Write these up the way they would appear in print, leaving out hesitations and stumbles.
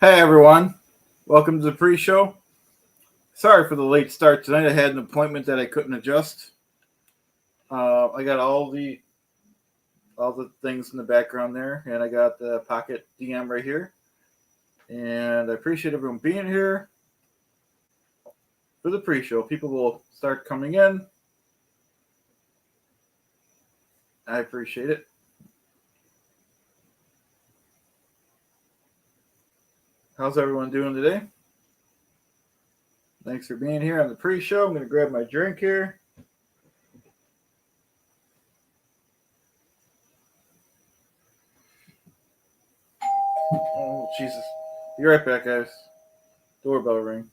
Hey everyone, welcome to the pre-show. Sorry for the late start tonight. I had an appointment that I couldn't adjust. I got all the things in the background there, and I got the pocket DM right here. And I appreciate everyone being here for the pre-show. People will start coming in. I appreciate it. How's everyone doing today? Thanks for being here on the pre-show. I'm going to grab my drink here. Oh, Jesus. Be right back, guys. Doorbell ring.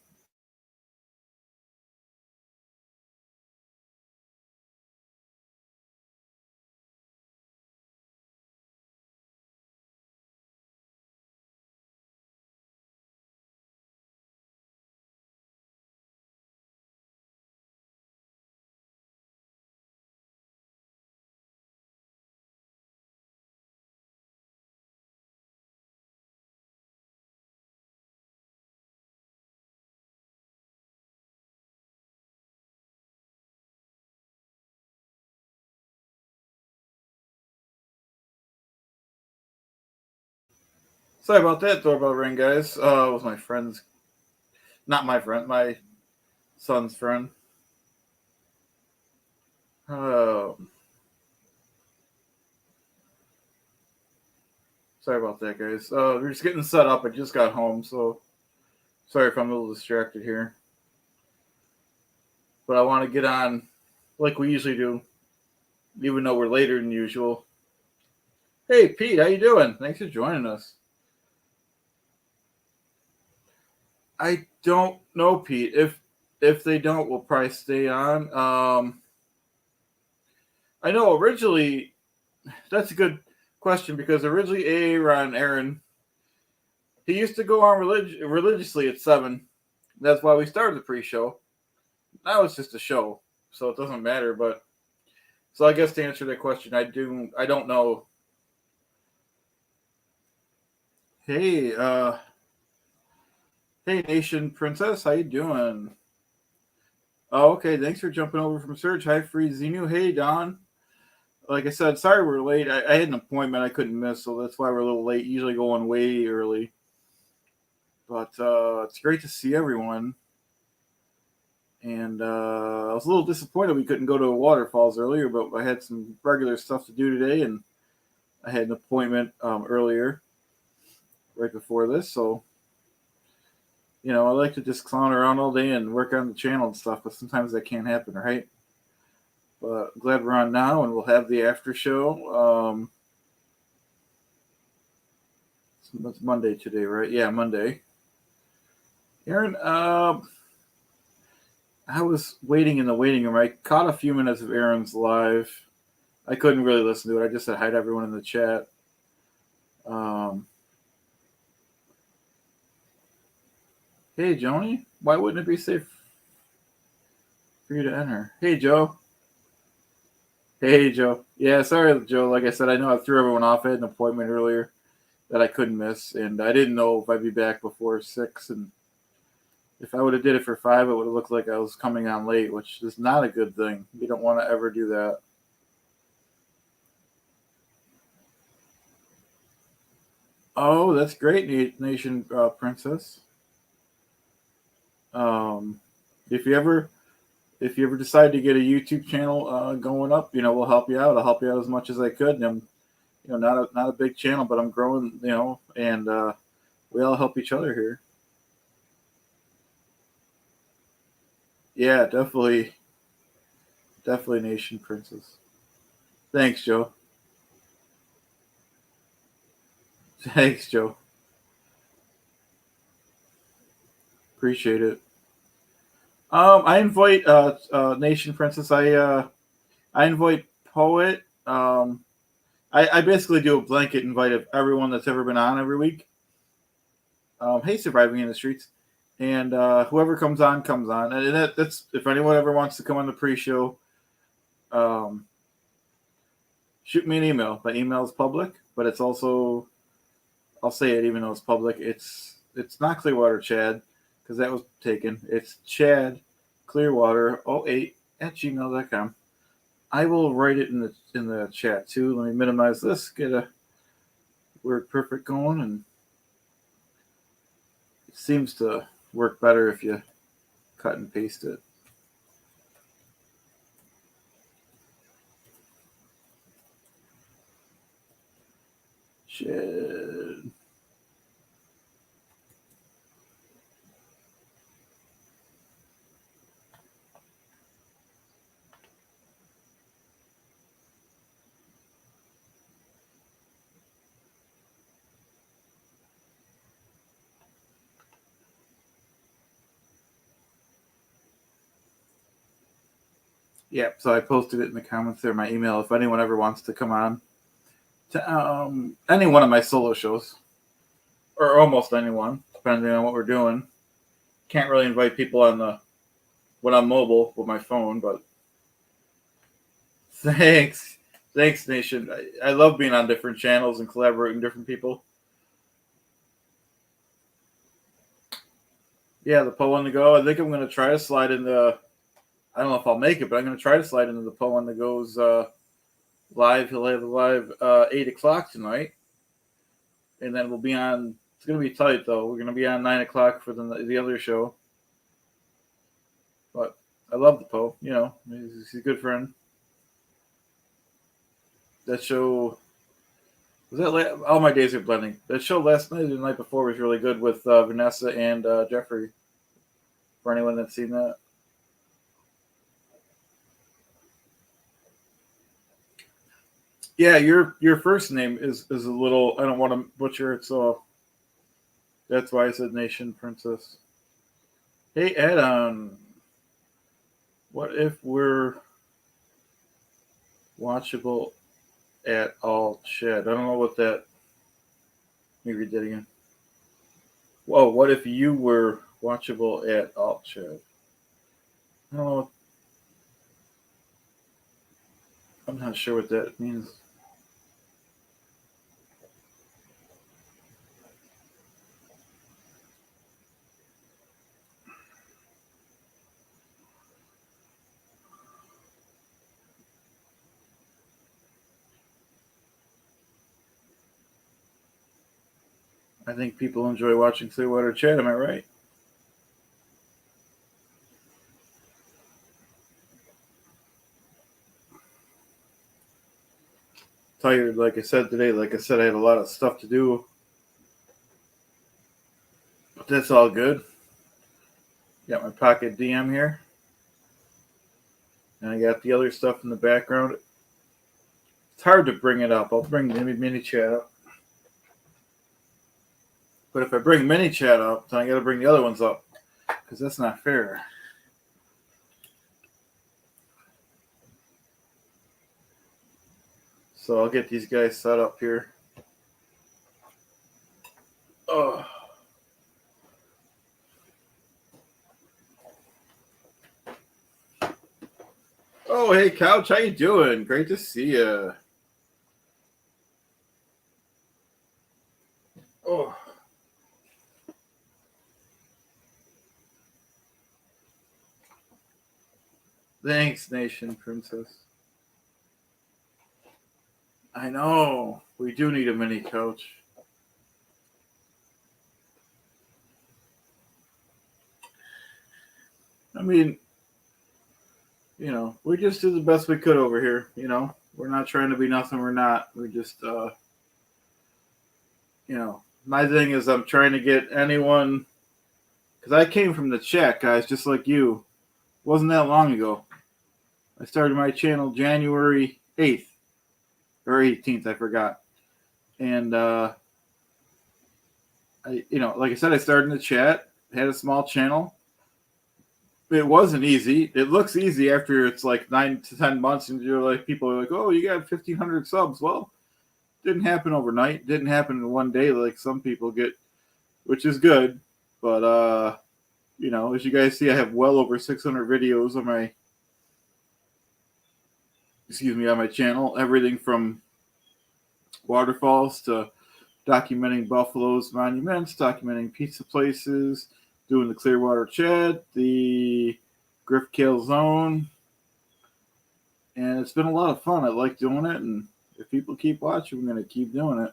Sorry about that doorbell ring, guys. It was my friend's, not my friend, my son's friend. Oh, sorry about that, guys. We're just getting set up. I just got home, so sorry if I'm a little distracted here. But I want to get on like we usually do, even though we're later than usual. Hey, Pete, how you doing? Thanks for joining us. I don't know, Pete. If they don't, we'll probably stay on. I know originally that's a good question because originally Aaron, he used to go on religiously at 7. That's why we started the pre-show. Now it's just a show, so it doesn't matter. But so I guess to answer that question, I don't know. Hey, hey, Nation Princess, how you doing? Oh, okay. Thanks for jumping over from Surge. Hi, Free Zenu. Hey, Don. Like I said, sorry we're late. I had an appointment I couldn't miss, so that's why we're a little late. Usually going way early, but it's great to see everyone. And I was a little disappointed we couldn't go to waterfalls earlier, but I had some regular stuff to do today, and I had an appointment earlier, right before this. So, I like to just clown around all day and work on the channel and stuff, but sometimes that can't happen, right? But I'm glad we're on now, and we'll have the after show. It's Monday today, right? Yeah, Monday. Aaron, I was waiting in the waiting room. I caught a few minutes of Aaron's live. I couldn't really listen to it. I just said hi to everyone in the chat. Hey, Joni. Why wouldn't it be safe for you to enter? Hey, Joe. Hey, Joe. Yeah, sorry, Joe. Like I said, I know I threw everyone off. I had an appointment earlier that I couldn't miss, and I didn't know if I'd be back before 6. And if I would have did it for 5, it would have looked like I was coming on late, which is not a good thing. You don't want to ever do that. Oh, that's great, Nation Princess. If you ever decide to get a YouTube channel going up, we'll help you out. I'll help you out as much as I could. And I'm, not a big channel, but I'm growing, and we all help each other here. Yeah, definitely, Nation Princess. Thanks, Joe. Thanks, Joe. Appreciate it. I invite Nation Princess. I invite Poet. I basically do a blanket invite of everyone that's ever been on every week. Hey, Surviving in the Streets. And whoever comes on, comes on. And that's if anyone ever wants to come on the pre-show, shoot me an email. My email is public, but it's also, I'll say it even though it's public. It's it's not Clearwater Chad because that was taken. It's Chad Clearwater08 @gmail.com. I will write it in the chat too. Let me minimize this, get a WordPerfect going, and it seems to work better if you cut and paste it. Chad. Yeah, so I posted it in the comments there, my email, if anyone ever wants to come on to any one of my solo shows, or almost anyone, depending on what we're doing. Can't really invite people on when I'm mobile with my phone, but thanks, Nation. I love being on different channels and collaborating with different people. Yeah, the Poe on the Go. I think I'm going to try to slide into. I don't know if I'll make it, but I'm going to try to slide into the Poe on the Go's live. He'll have a live 8 o'clock tonight, and then we'll be on. It's going to be tight though. We're going to be on 9 o'clock for the other show. But I love the Poe. You know, he's a good friend. That show was that. All my days are blending. That show last night or the night before was really good with Vanessa and Jeffrey. For anyone that's seen that. Yeah, your first name is a little. I don't want to butcher it, so that's why I said Nation Princess. Hey, Adam. What if we're watchable at all chat? I don't know what that. Let me read that again. Whoa, what if you were watchable at all chat? I don't know. I'm not sure what that means. I think people enjoy watching Clearwater chat. Am I right? Tired, like I said today. Like I said, I had a lot of stuff to do, but that's all good. Got my pocket DM here, and I got the other stuff in the background. It's hard to bring it up. I'll bring mini chat up, but if I bring mini chat up, then I got to bring the other ones up because that's not fair. So I'll get these guys set up here. Oh. Oh, hey, Couch, how you doing? Great to see you. Oh. Thanks, Nation Princess. I know. We do need a mini couch. I mean, you know, we just do the best we could over here. You know, we're not trying to be nothing we're not. We just, you know, my thing is I'm trying to get anyone, because I came from the chat, guys, just like you. Wasn't that long ago. I started my channel January 8th or 18th, I forgot. And, you know, like I said, I started in the chat, had a small channel. It wasn't easy. It looks easy after it's like 9 to 10 months, and you're like, people are like, "Oh, you got 1,500 subs." Well, didn't happen overnight. Didn't happen in one day like some people get, which is good. But you know, as you guys see, I have well over 600 videos on my, on my channel. Everything from waterfalls to documenting Buffalo's monuments, documenting pizza places, doing the Clearwater Chat, the Griff Kale Zone. And it's been a lot of fun. I like doing it, and if people keep watching, we're going to keep doing it.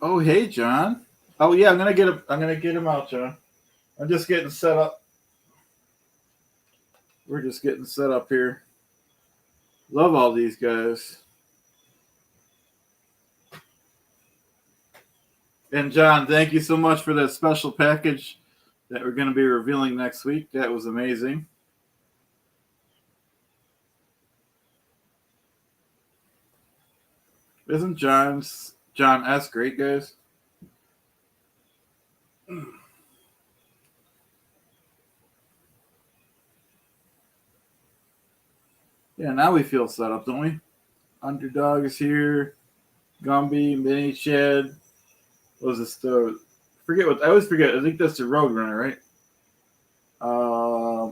Oh, hey, John. Oh, yeah, I'm gonna get him out, John. I'm just getting set up. We're just getting set up here. Love all these guys. And John, thank you so much for that special package that we're going to be revealing next week. That was amazing. Isn't John S. great, guys? Yeah, now we feel set up, don't we? Underdog is here. Gumby, Mini Shed. What was this? I always forget. I think that's the Roadrunner, right?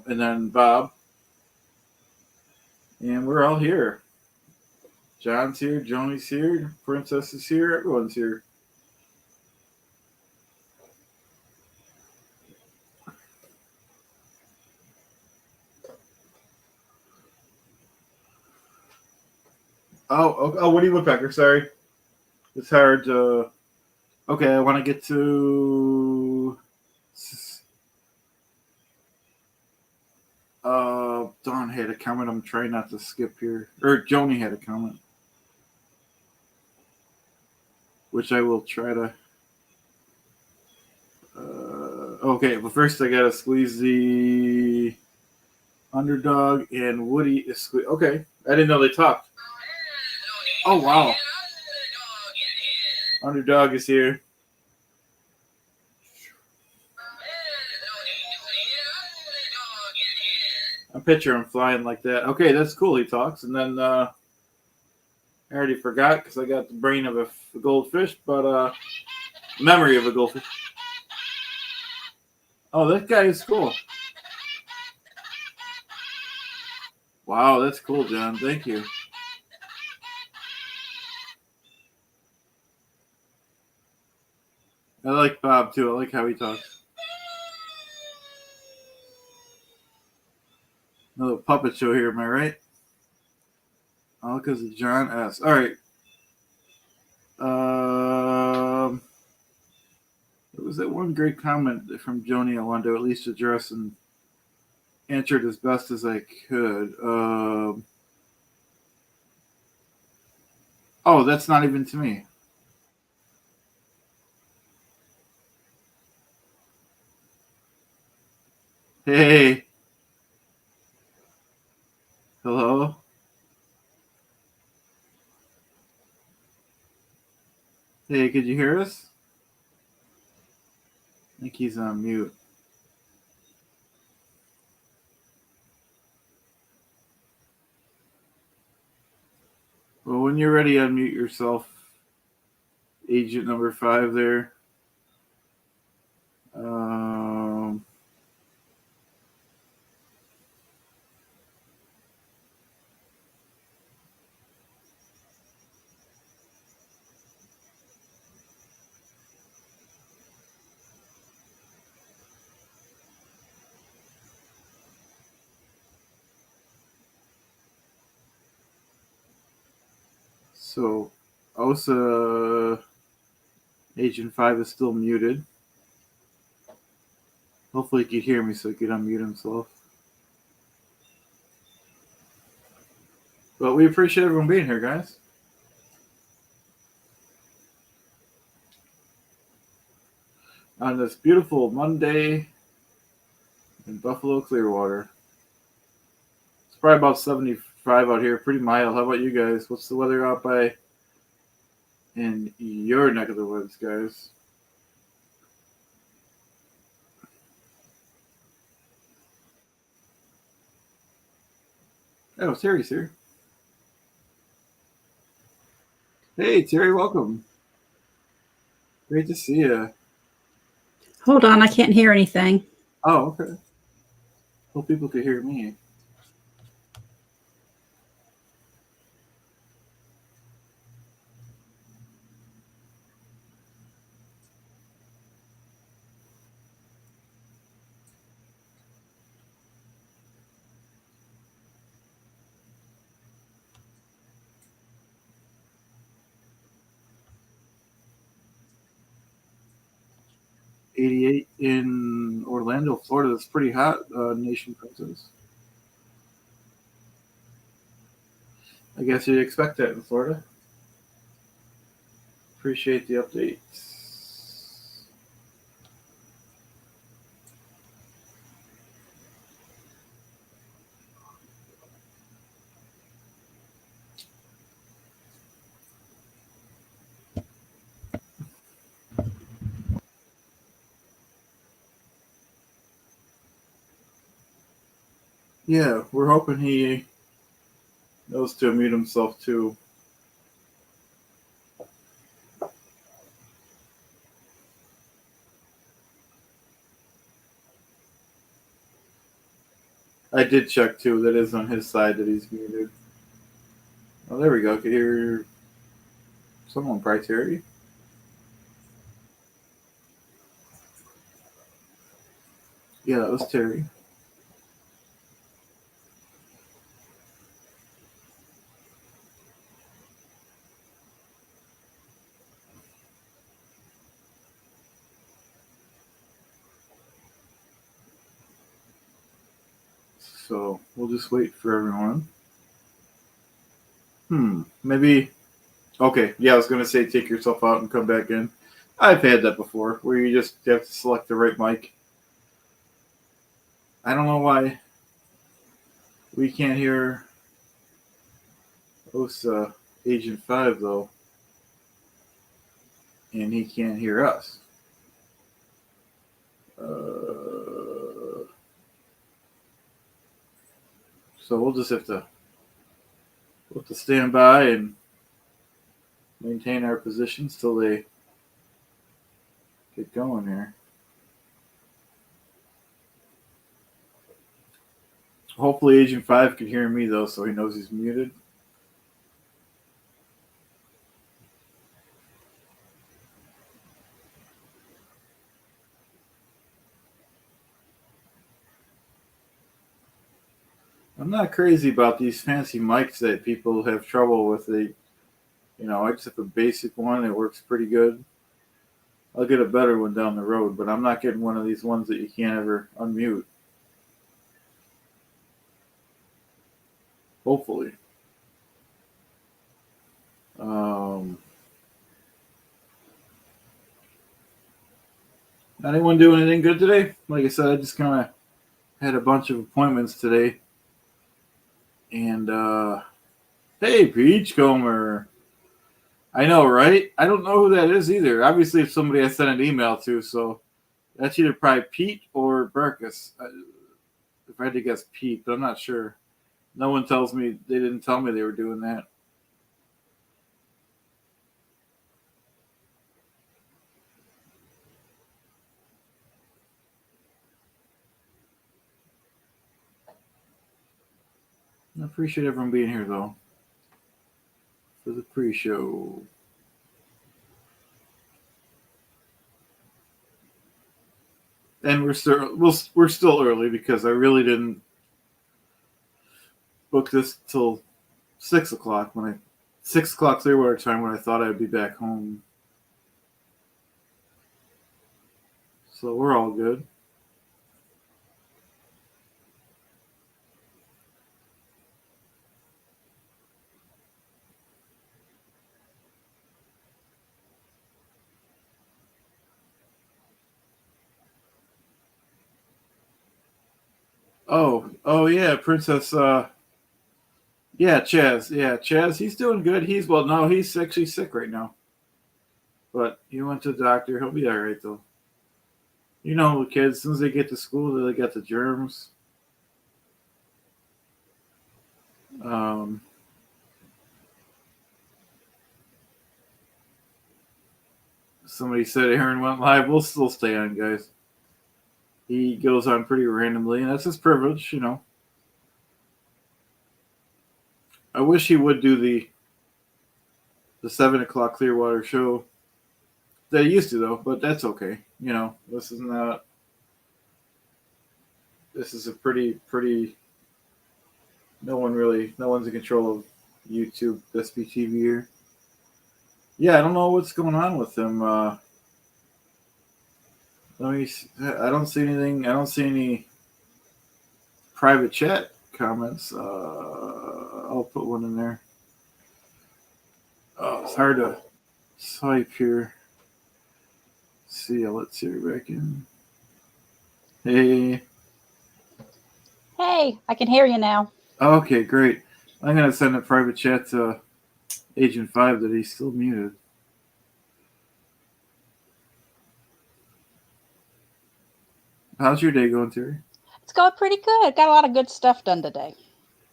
And then Bob. And we're all here. John's here. Joni's here. Princess is here. Everyone's here. Oh, Woody Woodpecker. Sorry. It's hard to. Okay, I want to get to. Don had a comment. I'm trying not to skip here. Or Joni had a comment, which I will try to. Okay, but first I gotta squeeze the Underdog and Woody is squeeze. Okay, I didn't know they talked. Oh wow, Underdog is here. I picture him flying like that. Okay, that's cool. He talks, and then I already forgot because I got the brain of a goldfish, but memory of a goldfish. Oh, that guy is cool. Wow, that's cool, John. Thank you. I like Bob too. I like how he talks. Another puppet show here, am I right? All because of John S. All right. There was that one great comment from Joni I wanted to at least address and answer it as best as I could. Oh, that's not even to me. Hey. Hello? Hey, could you hear us? I think he's on mute. Well, when you're ready, unmute yourself. Agent number 5 there. So, OSA Agent 5 is still muted. Hopefully he could hear me so he could unmute himself. But we appreciate everyone being here, guys. On this beautiful Monday in Buffalo, Clearwater. It's probably about 75 out here, pretty mild. How about you guys? What's the weather out by in your neck of the woods, guys? Oh, Terry's here. Hey, Terry, welcome. Great to see you. Hold on, I can't hear anything. Oh, okay. Hope people could hear me. 88 in Orlando, Florida. That's pretty hot, Nation Princess. I guess you'd expect that in Florida. Appreciate the updates. Yeah, we're hoping he knows to mute himself too. I did check too. That is on his side that he's muted. Oh, there we go. I could hear someone, probably Terry. Yeah, that was Terry. So we'll just wait for everyone. Maybe. Okay, yeah, I was going to say take yourself out and come back in. I've had that before, where you just have to select the right mic. I don't know why we can't hear Osa Agent 5, though, and he can't hear us. So we'll just have to stand by and maintain our positions till they get going here. Hopefully Agent 5 can hear me, though, so he knows he's muted. I'm not crazy about these fancy mics that people have trouble with. I just have a basic one. It works pretty good. I'll get a better one down the road, but I'm not getting one of these ones that you can't ever unmute. Hopefully. Anyone doing anything good today? Like I said, I just kind of had a bunch of appointments today. And, hey, Peachcomber. I know, right? I don't know who that is either. Obviously, it's somebody I sent an email to, so that's either probably Pete or Burkus. If I had to guess Pete, but I'm not sure. No one tells me, they didn't tell me they were doing that. I appreciate everyone being here, though, for the pre-show. And we're still early because I really didn't book this till 6 o'clock 6 o'clock Clearwater time when I thought I'd be back home. So we're all good. Oh yeah, Princess. Yeah, Chaz. Yeah, Chaz. He's doing good. He's actually sick right now. But he went to the doctor. He'll be all right though. You know, kids, as soon as they get to school, they got the germs. Somebody said Aaron went live. We'll still stay on, guys. He goes on pretty randomly, and that's his privilege, you know. I wish he would do the 7 o'clock Clearwater show that he used to, though, but that's okay. You know, this is a pretty. No one's in control of YouTube, SPTV here. Yeah, I don't know what's going on with him. Let me. I don't see anything. I don't see any private chat comments. I'll put one in there. Oh, it's hard to swipe here. See, let's see her back in. Hey. Hey, I can hear you now. Okay, great. I'm gonna send a private chat to Agent 5 that he's still muted. How's your day going, Terry? It's going pretty good. Got a lot of good stuff done today.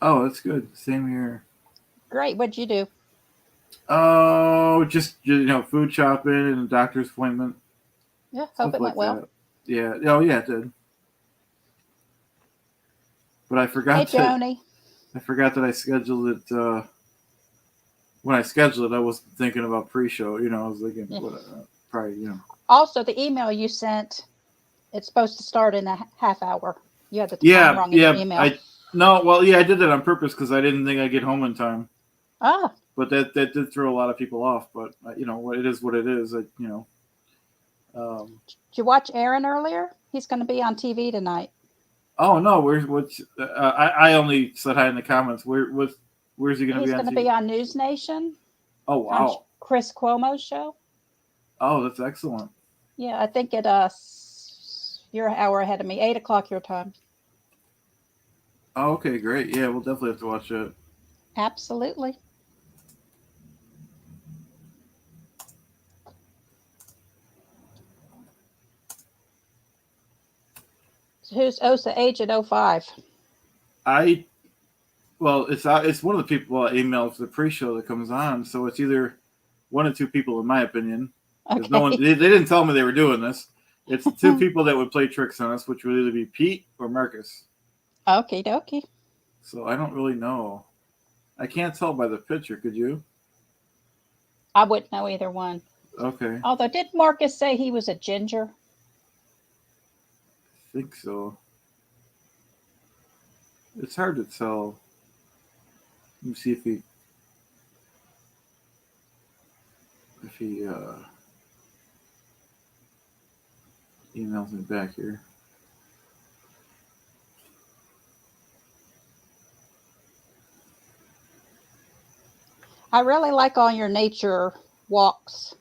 Oh, that's good. Same here. Great. What'd you do? Oh, just food shopping and a doctor's appointment. Yeah, Stuff hope it like went well. that. Yeah. Oh, yeah, it did. But I forgot. Hey, Joni. I forgot that I scheduled it. When I scheduled it, I wasn't thinking about pre-show. I was thinking, probably. Also, the email you sent, it's supposed to start in a half hour. You had the time wrong in your email. I did that on purpose because I didn't think I'd get home in time. Ah. But that did throw a lot of people off. But it is what it is. Did you watch Aaron earlier? He's going to be on TV tonight. Oh no, I only said hi in the comments. Where's he going to be on? He's going to be on News Nation. Oh wow. On Chris Cuomo's show. Oh, that's excellent. Yeah, I think you're an hour ahead of me. 8 o'clock your time. Oh, okay, great. Yeah, we'll definitely have to watch it. Absolutely. Who's OSA Agent 05? It's one of the people I emailed for the pre-show that comes on, so it's either one or two people, in my opinion. Okay. No one, they didn't tell me they were doing this. It's two people that would play tricks on us, which would either be Pete or Marcus. Okie dokie. So I don't really know. I can't tell by the picture. Could you? I wouldn't know either one. Okay. Although, did Marcus say he was a ginger? I think so. It's hard to tell. Let me see if he emails me back here. I really like all your nature walks.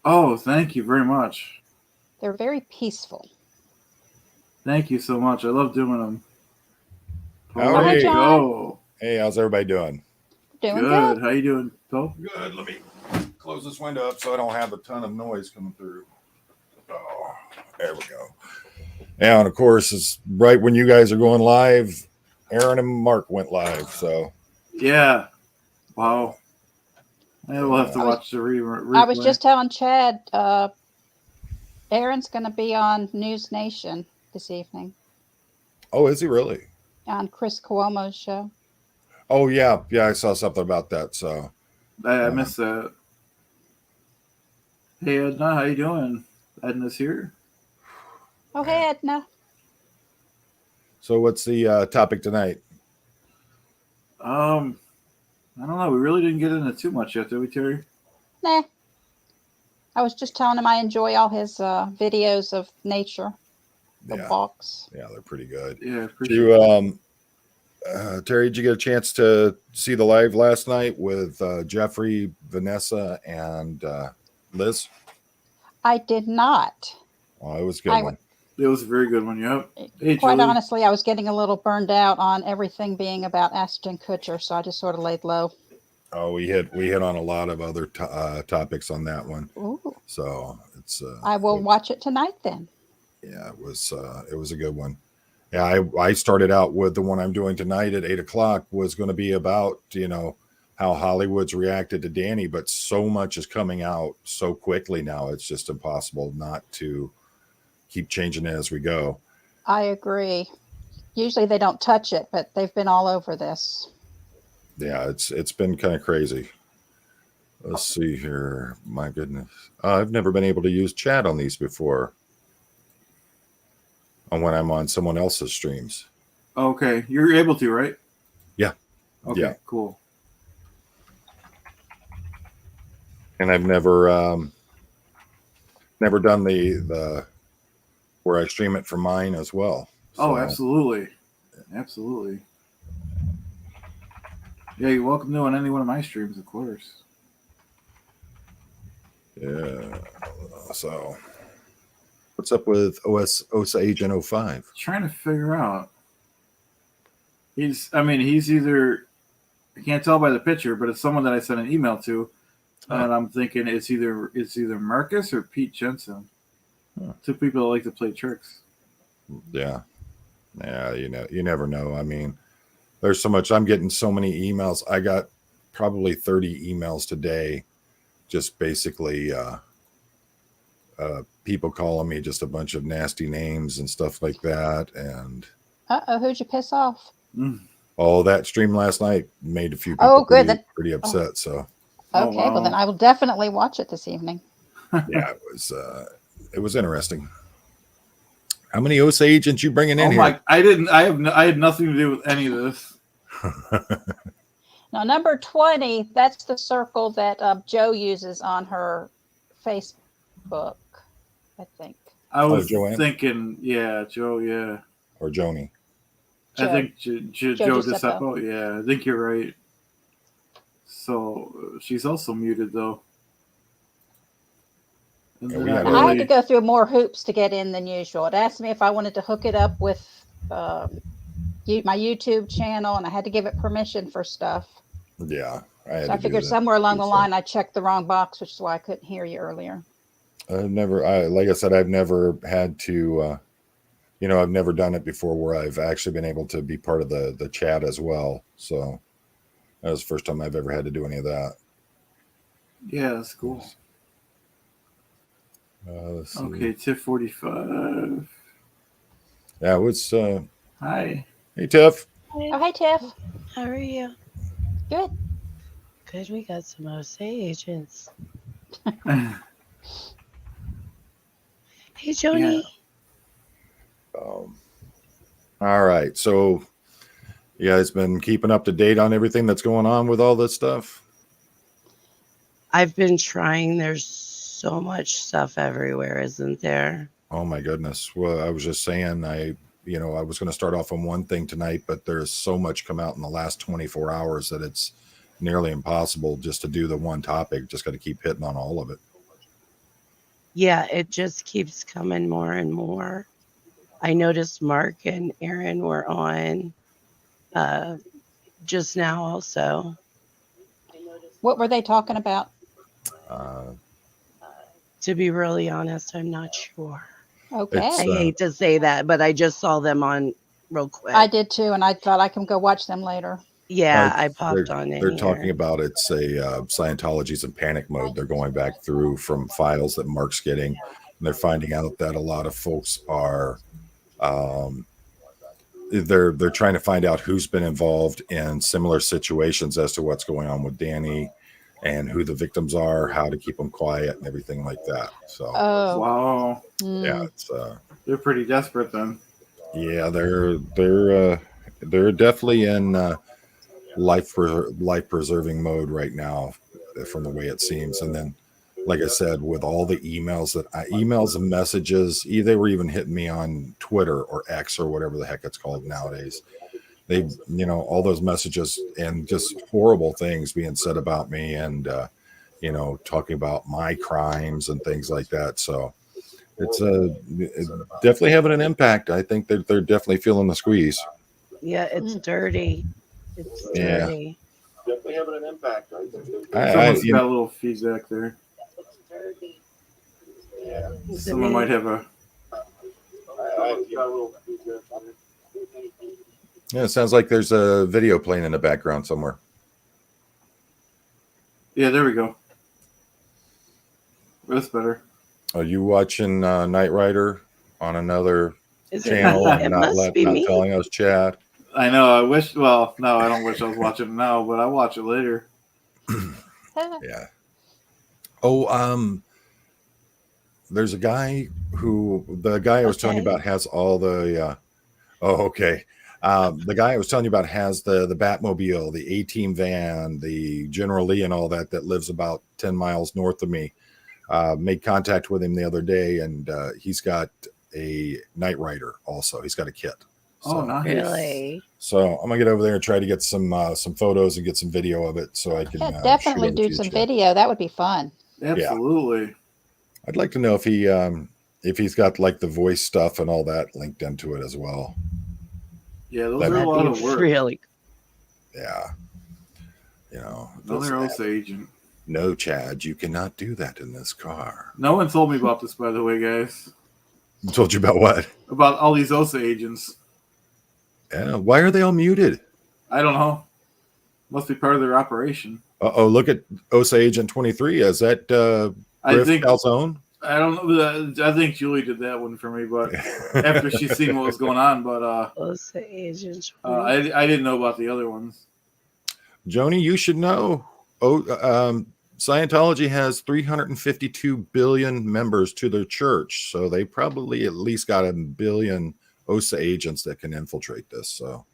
Oh, thank you very much. They're very peaceful. Thank you so much. I love doing them. Hi, John. Go. Hey, how's everybody doing? Doing good. How you doing, Phil? Good. Let me close this window up so I don't have a ton of noise coming through. Oh, there we go. Yeah, and of course, it's right when you guys are going live, Aaron and Mark went live. So yeah. Wow. Yeah, we'll have to watch the replay. I was just telling Chad, Aaron's going to be on News Nation this evening. Oh, is he really? On Chris Cuomo's show. Oh, yeah. Yeah, I saw something about that. So I missed that. Hey, Edna, how you doing? Edna's here. Oh, hey, Edna. So what's the topic tonight? I don't know. We really didn't get into too much yet, did we, Terry? Nah. I was just telling him I enjoy all his videos of nature. The walks. Yeah, they're pretty good. Yeah, appreciate it. Terry, did you get a chance to see the live last night with Jeffrey, Vanessa, and Liz? I did not. Oh, it was a good one. It was a very good one, yep. Hey, Quite Julie. honestly, I was getting a little burned out on everything being about Ashton Kutcher, so I just sort of laid low. Oh, we hit on a lot of other topics on that one. Ooh. So it's. I will watch it tonight then. Yeah, it was a good one. Yeah, I started out with the one I'm doing tonight at 8:00 was going to be about how Hollywood's reacted to Danny, but so much is coming out so quickly now. It's just impossible not to keep changing it as we go. I agree. Usually they don't touch it, but they've been all over this. Yeah, it's been kind of crazy. Let's see here. My goodness. I've never been able to use chat on these before. On when I'm on someone else's streams. Okay. You're able to, right? Yeah. Okay, yeah. Cool. And I've never done the where I stream it from mine as well. Oh, So, absolutely. Absolutely. Yeah, you're welcome to on any one of my streams, of course. yeah. So, what's up with OSA Agent 05? Trying to figure out. He's either, I can't tell by the picture, but it's someone that I sent an email to, and I'm thinking it's either Marcus or Pete Jensen. Huh. Two people that like to play tricks. Yeah. Yeah, you never know. I mean, there's so much. I'm getting so many emails. I got probably 30 emails today, just basically people calling me just a bunch of nasty names and stuff like that. And who'd you piss off? oh, that stream last night made a few people Oh, good. pretty upset. So Oh, Okay, well then I will definitely watch it this evening. yeah, it was interesting. How many OSA agents you bringing in here? I had nothing to do with any of this. Now, number 20, that's the circle that Joe uses on her Facebook, I think. I was Joanne? thinking, yeah, Joe, yeah. Or Joni? I think Joe Giuseppe. DeSeppo. Yeah, I think you're right. So she's also muted though. And Yeah, then we had I had to go through more hoops to get in than usual. It asked me if I wanted to hook it up with my YouTube channel, and I had to give it permission for stuff. Yeah. So I figured somewhere along the line I checked the wrong box, which is why I couldn't hear you earlier. Like I said, I've never had to, I've never done it before where I've actually been able to be part of the chat as well. So that was the first time I've ever had to do any of that. Yeah, that's cool. Let's see. Okay, Tiff 45. Yeah, what's Hi. Hey Tiff. Oh, hey Tiff. How are you? Good. Good, we got some OSA agents. Hey, Joni. Yeah. All right. So you guys been keeping up to date on everything that's going on with all this stuff? I've been trying. There's so much stuff everywhere, isn't there? Oh my goodness. Well, I was just saying, I was going to start off on one thing tonight, but there's so much come out in the last 24 hours that it's nearly impossible just to do the one topic. Just got to keep hitting on all of it. Yeah, it just keeps coming more and more. I noticed Mark and Aaron were on just now also. What were they talking about? To be really honest, I'm not sure. Okay. I hate to say that, but I just saw them on real quick. I did too, and I thought I can go watch them later. Yeah, I popped on in. They're talking about it's Scientology's in panic mode. They're going back through from files that Mark's getting, and they're finding out that a lot of folks are they're trying to find out who's been involved in similar situations as to what's going on with Danny and who the victims are, how to keep them quiet and everything like that. So Wow. yeah, it's They're pretty desperate then. yeah, they're definitely in life preserving mode right now, from the way it seems. And then, like I said, with all the emails and messages, they were even hitting me on Twitter or X or whatever the heck it's called nowadays. They, all those messages and just horrible things being said about me, and talking about my crimes and things like that. So it's definitely having an impact. I think that they're definitely feeling the squeeze. Yeah, it's dirty. It's dirty. Yeah. Definitely having an impact. Someone's got a little feedback there. Yeah. Someone might have a. Yeah, it sounds like there's a video playing in the background somewhere. Yeah, there we go. That's better. Are you watching Knight Rider on another Is it channel me? and It not must be me. telling us chat? I know. I wish. Well, no, I don't wish I was watching it now, but I'll watch it later. Yeah. Oh, there's a guy the guy I was telling you about has all the. Okay. The guy I was telling you about has the Batmobile, the A-Team van, the General Lee, and all that lives about 10 miles north of me. Made contact with him the other day, and he's got a Knight Rider also. He's got a kit. Oh, So, nice. Really? so I'm gonna get over there and try to get some photos and get some video of it so I can Yeah, shoot definitely in the do some future. video. That would be fun. Absolutely. I'd like to know if he's got like the voice stuff and all that linked into it as well. Yeah, those That'd are a That'd lot be of work. really Yeah. You know, Another OSA agent. no, Chad, you cannot do that in this car. No one told me about this, by the way, guys. I told you about what? About all these OSA agents. Yeah. Why are they all muted? I don't know. Must be part of their operation. Oh, look at OSA Agent 23. Is that I Griff think Calzone? I don't know. I think Julie did that one for me, but after she seen what was going on, but OSA agent. I didn't know about the other ones. Joni, you should know. Scientology has 352 billion members to their church, so they probably at least got 1 billion OSA agents that can infiltrate this. So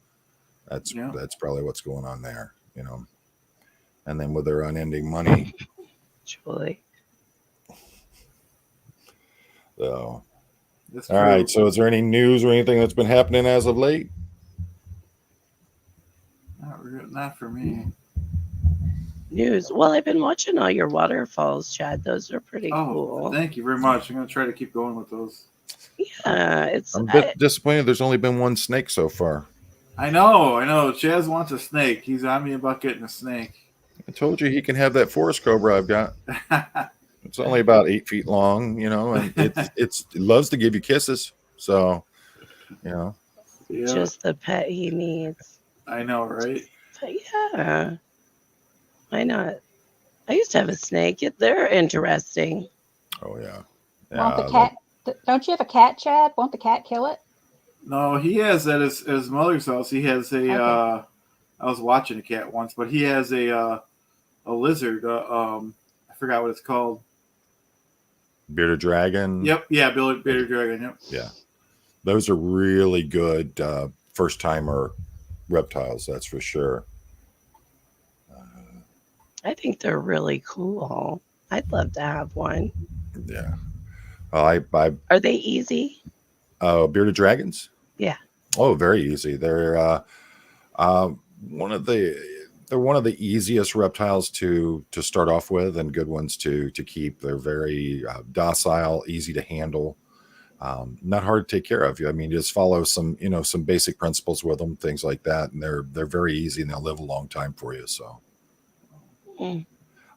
that's probably what's going on there, you know. And then with their unending money. Julie. So, That's all true. right. So, is there any news or anything that's been happening as of late? Not for me. News. Well, I've been watching all your waterfalls, Chad. Those are pretty cool. Thank you very much. I'm going to try to keep going with those. Yeah, it's. I'm a bit disappointed. There's only been one snake so far. I know. Chaz wants a snake. He's on me about getting a snake. I told you he can have that forest cobra I've got. It's only about 8 feet long, you know, and it loves to give you kisses. So, you know, Just the pet he needs. I know, right? But yeah, why not? I used to have a snake. They're interesting. oh yeah. Won't the cat? Don't you have a cat, Chad? Won't the cat kill it? No, he has at his mother's house. He has a. Okay. I was watching a cat once, but he has a lizard. I forgot what it's called. Bearded dragon. Yep. Yeah, bearded dragon. Yep. Yeah. Those are really good first timer reptiles. That's for sure. I think they're really cool. I'd love to have one. Yeah. I Are they easy? bearded dragons. Yeah. Oh, very easy. They're one of the easiest reptiles to start off with, and good ones to keep. They're very docile, easy to handle, not hard to take care of. I mean, just follow some basic principles with them, things like that, and they're very easy, and they'll live a long time for you. So,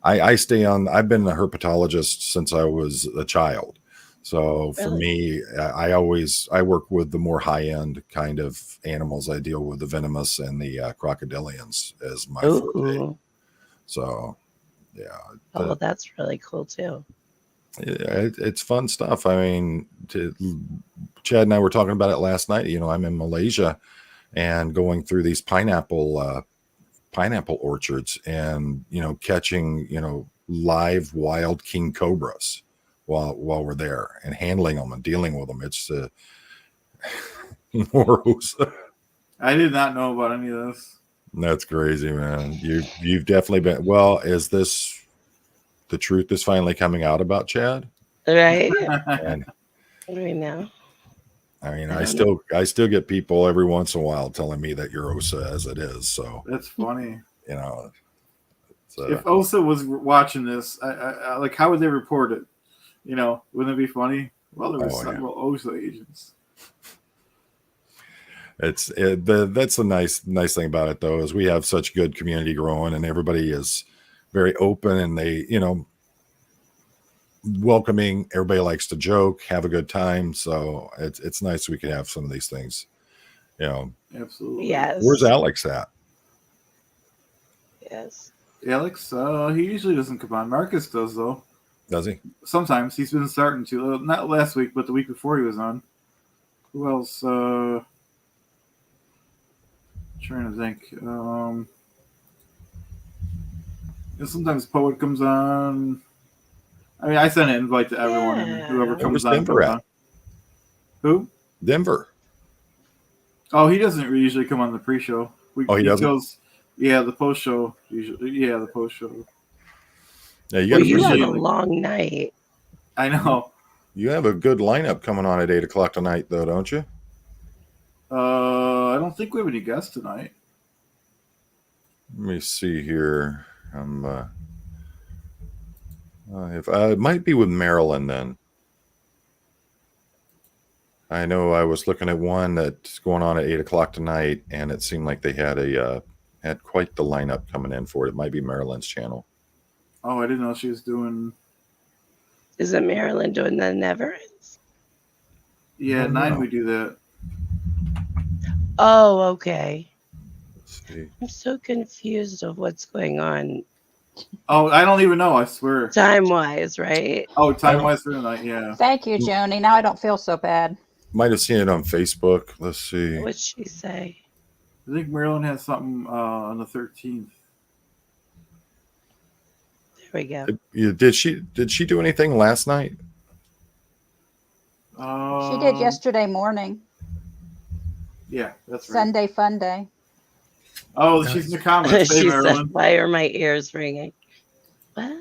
I stay on. I've been a herpetologist since I was a child. So for me, I work with the more high end kind of animals. I deal with the venomous and the crocodilians as my forte. So, yeah. Oh, well, that's really cool too. It's fun stuff. I mean, Chad and I were talking about it last night. You know, I'm in Malaysia and going through these pineapple orchards and, catching, live wild king cobras while we're there and handling them and dealing with them. It's morose. I did not know about any of this. That's crazy, man. You've definitely been. Well, is this the truth is finally coming out about Chad? Right. And Right now. I mean, I still get people every once in a while telling me that you're OSA as it is. So That's funny. If OSA was watching this, I like, how would they report it? Wouldn't it be funny? Well, there were several OSA agents. That's the nice thing about it, though, is we have such good community growing, and everybody is very open, and they, welcoming. Everybody likes to joke, have a good time. So it's nice we can have some of these things. Absolutely. Yes. Where's Alex at? Yes. Alex, he usually doesn't come on. Marcus does, though. Does he? Sometimes he's been starting to. Not last week, but the week before he was on. Who else? Trying to think. Sometimes Poet comes on. I mean, I send an invite to everyone, and whoever comes on. Denver at? Who? Denver. Oh, he doesn't usually come on the pre-show. He doesn't? The post-show. Usually, the post-show. Yeah, You had a long night. I know. You have a good lineup coming on at 8 o'clock tonight, though, don't you? I don't think we have any guests tonight. Let me see here. If it might be with Marilyn then. I know I was looking at one that's going on at 8 o'clock tonight, and it seemed like they had quite the lineup coming in for it. It might be Marilyn's channel. Oh, I didn't know she was doing. Isn't Marilyn doing the Never Ends? Yeah, Oh, 9 no. we do that. Oh, okay. Let's see. I'm so confused of what's going on Oh, I don't even know. I swear. time-wise, right? Oh, time wise for tonight. Yeah. Thank you, Joni. Now I don't feel so bad. Might have seen it on Facebook. Let's see. What'd she say? I think Maryland has something on the 13th. There we go. Did she do anything last night? She did yesterday morning, Yeah, that's right. Sunday Fun Day. Oh, she's in the comments. Hey, She Marilyn. said, "Why are my ears ringing?" Well,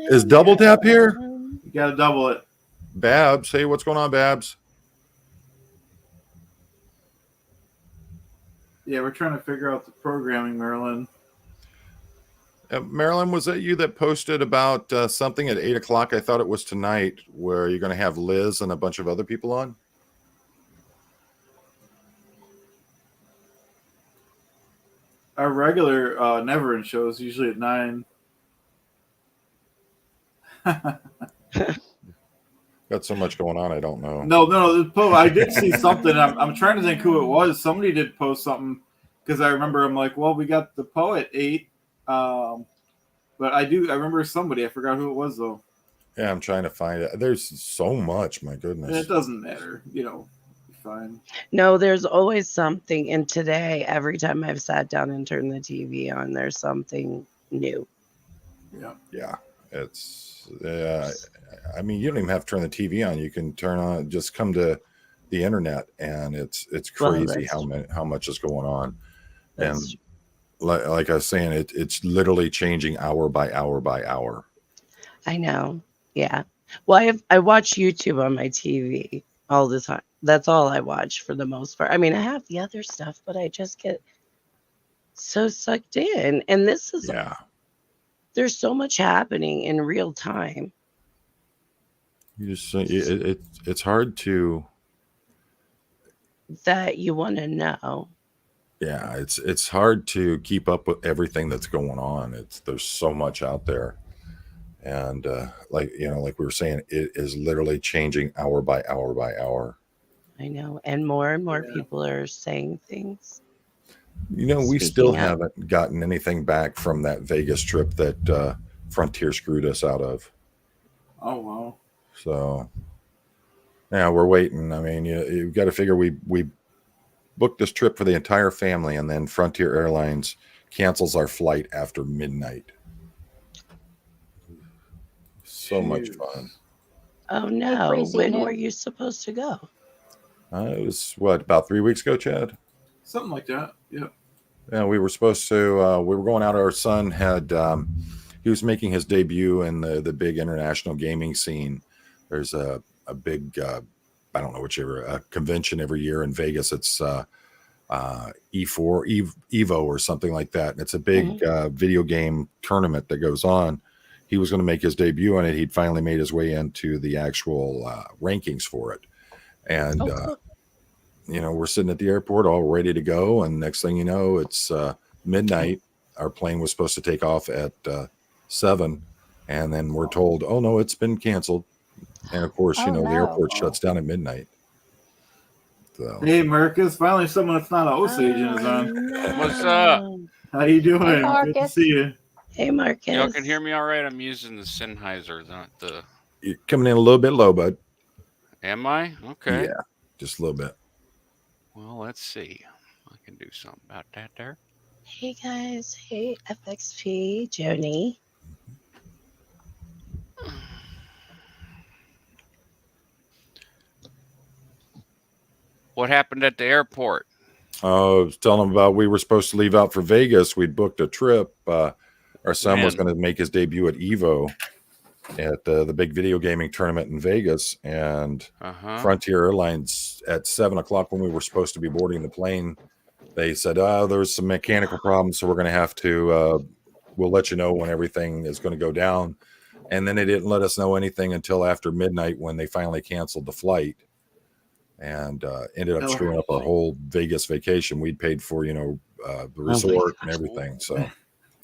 Is Double Tap here? You got to double it. Babs, hey, what's going on, Babs? Yeah, we're trying to figure out the programming, Marilyn. Marilyn, was that you that posted about something at 8 o'clock? I thought it was tonight, where you're going to have Liz and a bunch of other people on. Our regular Never End show is usually at 9. Got so much going on, I don't know. No. I did see something. I'm trying to think who it was. Somebody did post something because I remember. I'm like, well, we got the Poe at 8. But I remember somebody. I forgot who it was though. Yeah, I'm trying to find it. There's so much. My goodness. It doesn't matter. Fine. No, there's always something. And today, every time I've sat down and turned the TV on, there's something new. Yeah. Yeah, it's. I mean, you don't even have to turn the TV on. You can turn on. Just come to the internet, and it's crazy how much is going on. And like I was saying, it's literally changing hour by hour by hour. I know. Yeah. Well, I watch YouTube on my TV all the time. That's all I watch for the most part. I mean, I have the other stuff, but I just get so sucked in. And this is, there's so much happening in real time. You just it's hard to. That you want to know. Yeah, it's hard to keep up with everything that's going on. There's so much out there. And like we were saying, it is literally changing hour by hour by hour. I know. And more people are saying things. We still haven't gotten anything back from that Vegas trip that Frontier screwed us out of. Oh, wow. So, yeah, we're waiting. I mean, you've got to figure we booked this trip for the entire family, and then Frontier Airlines cancels our flight after midnight. So much fun. Oh no! When were you supposed to go? It was about 3 weeks ago, Chad? Something like that. Yeah. Yeah, we were supposed to. We were going out. Our son had. He was making his debut in the big international gaming scene. There's a big. I don't know whichever convention every year in Vegas. It's E4 Evo or something like that. And it's a big video game tournament that goes on. He was going to make his debut in it. He'd finally made his way into the actual rankings for it. And, we're sitting at the airport all ready to go. And next thing you know, it's midnight. Our plane was supposed to take off at 7. And then we're told, oh, no, it's been canceled. And of course, the airport shuts down at midnight. So. Hey, Marcus! Finally, someone that's not an Osage is on. No. What's up? How you doing? Hey, Good to see you. Hey, Marcus. Y'all can hear me all right? I'm using the Sennheiser, not the. You're coming in a little bit low, bud. Am I? Okay. Yeah, just a little bit. Well, let's see. I can do something about that there. Hey guys. Hey, FXP, Joni. What happened at the airport? I was telling them about we were supposed to leave out for Vegas. We'd booked a trip. Our son was going to make his debut at Evo. at the big video gaming tournament in Vegas, and Frontier Airlines at 7 o'clock when we were supposed to be boarding the plane, they said, there's some mechanical problems, so we're going to have to, we'll let you know when everything is going to go down. And then they didn't let us know anything until after midnight when they finally canceled the flight, and ended up screwing up our whole Vegas vacation. We'd paid for, the resort and everything. So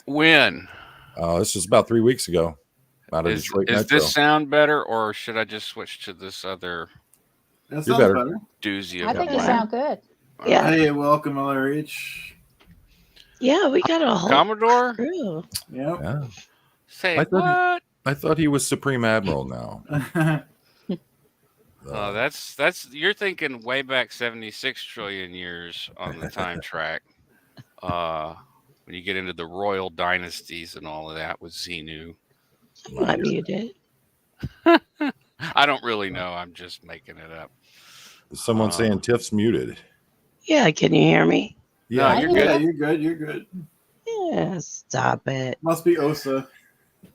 when? This was about 3 weeks ago. Out of Detroit Is Metro. this sound better, or should I just switch to this other That sounds better. doozy? I think you sound good. Yeah. Hey, welcome, LRH. Yeah, we got a whole Commodore. crew. Yep. Yeah. Say what? I thought he was Supreme Admiral now. That's you're thinking way back 76 trillion years on the time track. When you get into the royal dynasties and all of that with Xenu. I muted. I don't really know. I'm just making it up. Is someone saying Tiff's muted? Yeah, can you hear me? Yeah, you're good. Yeah, you're good. You're good. Yeah, stop it. Must be Osa.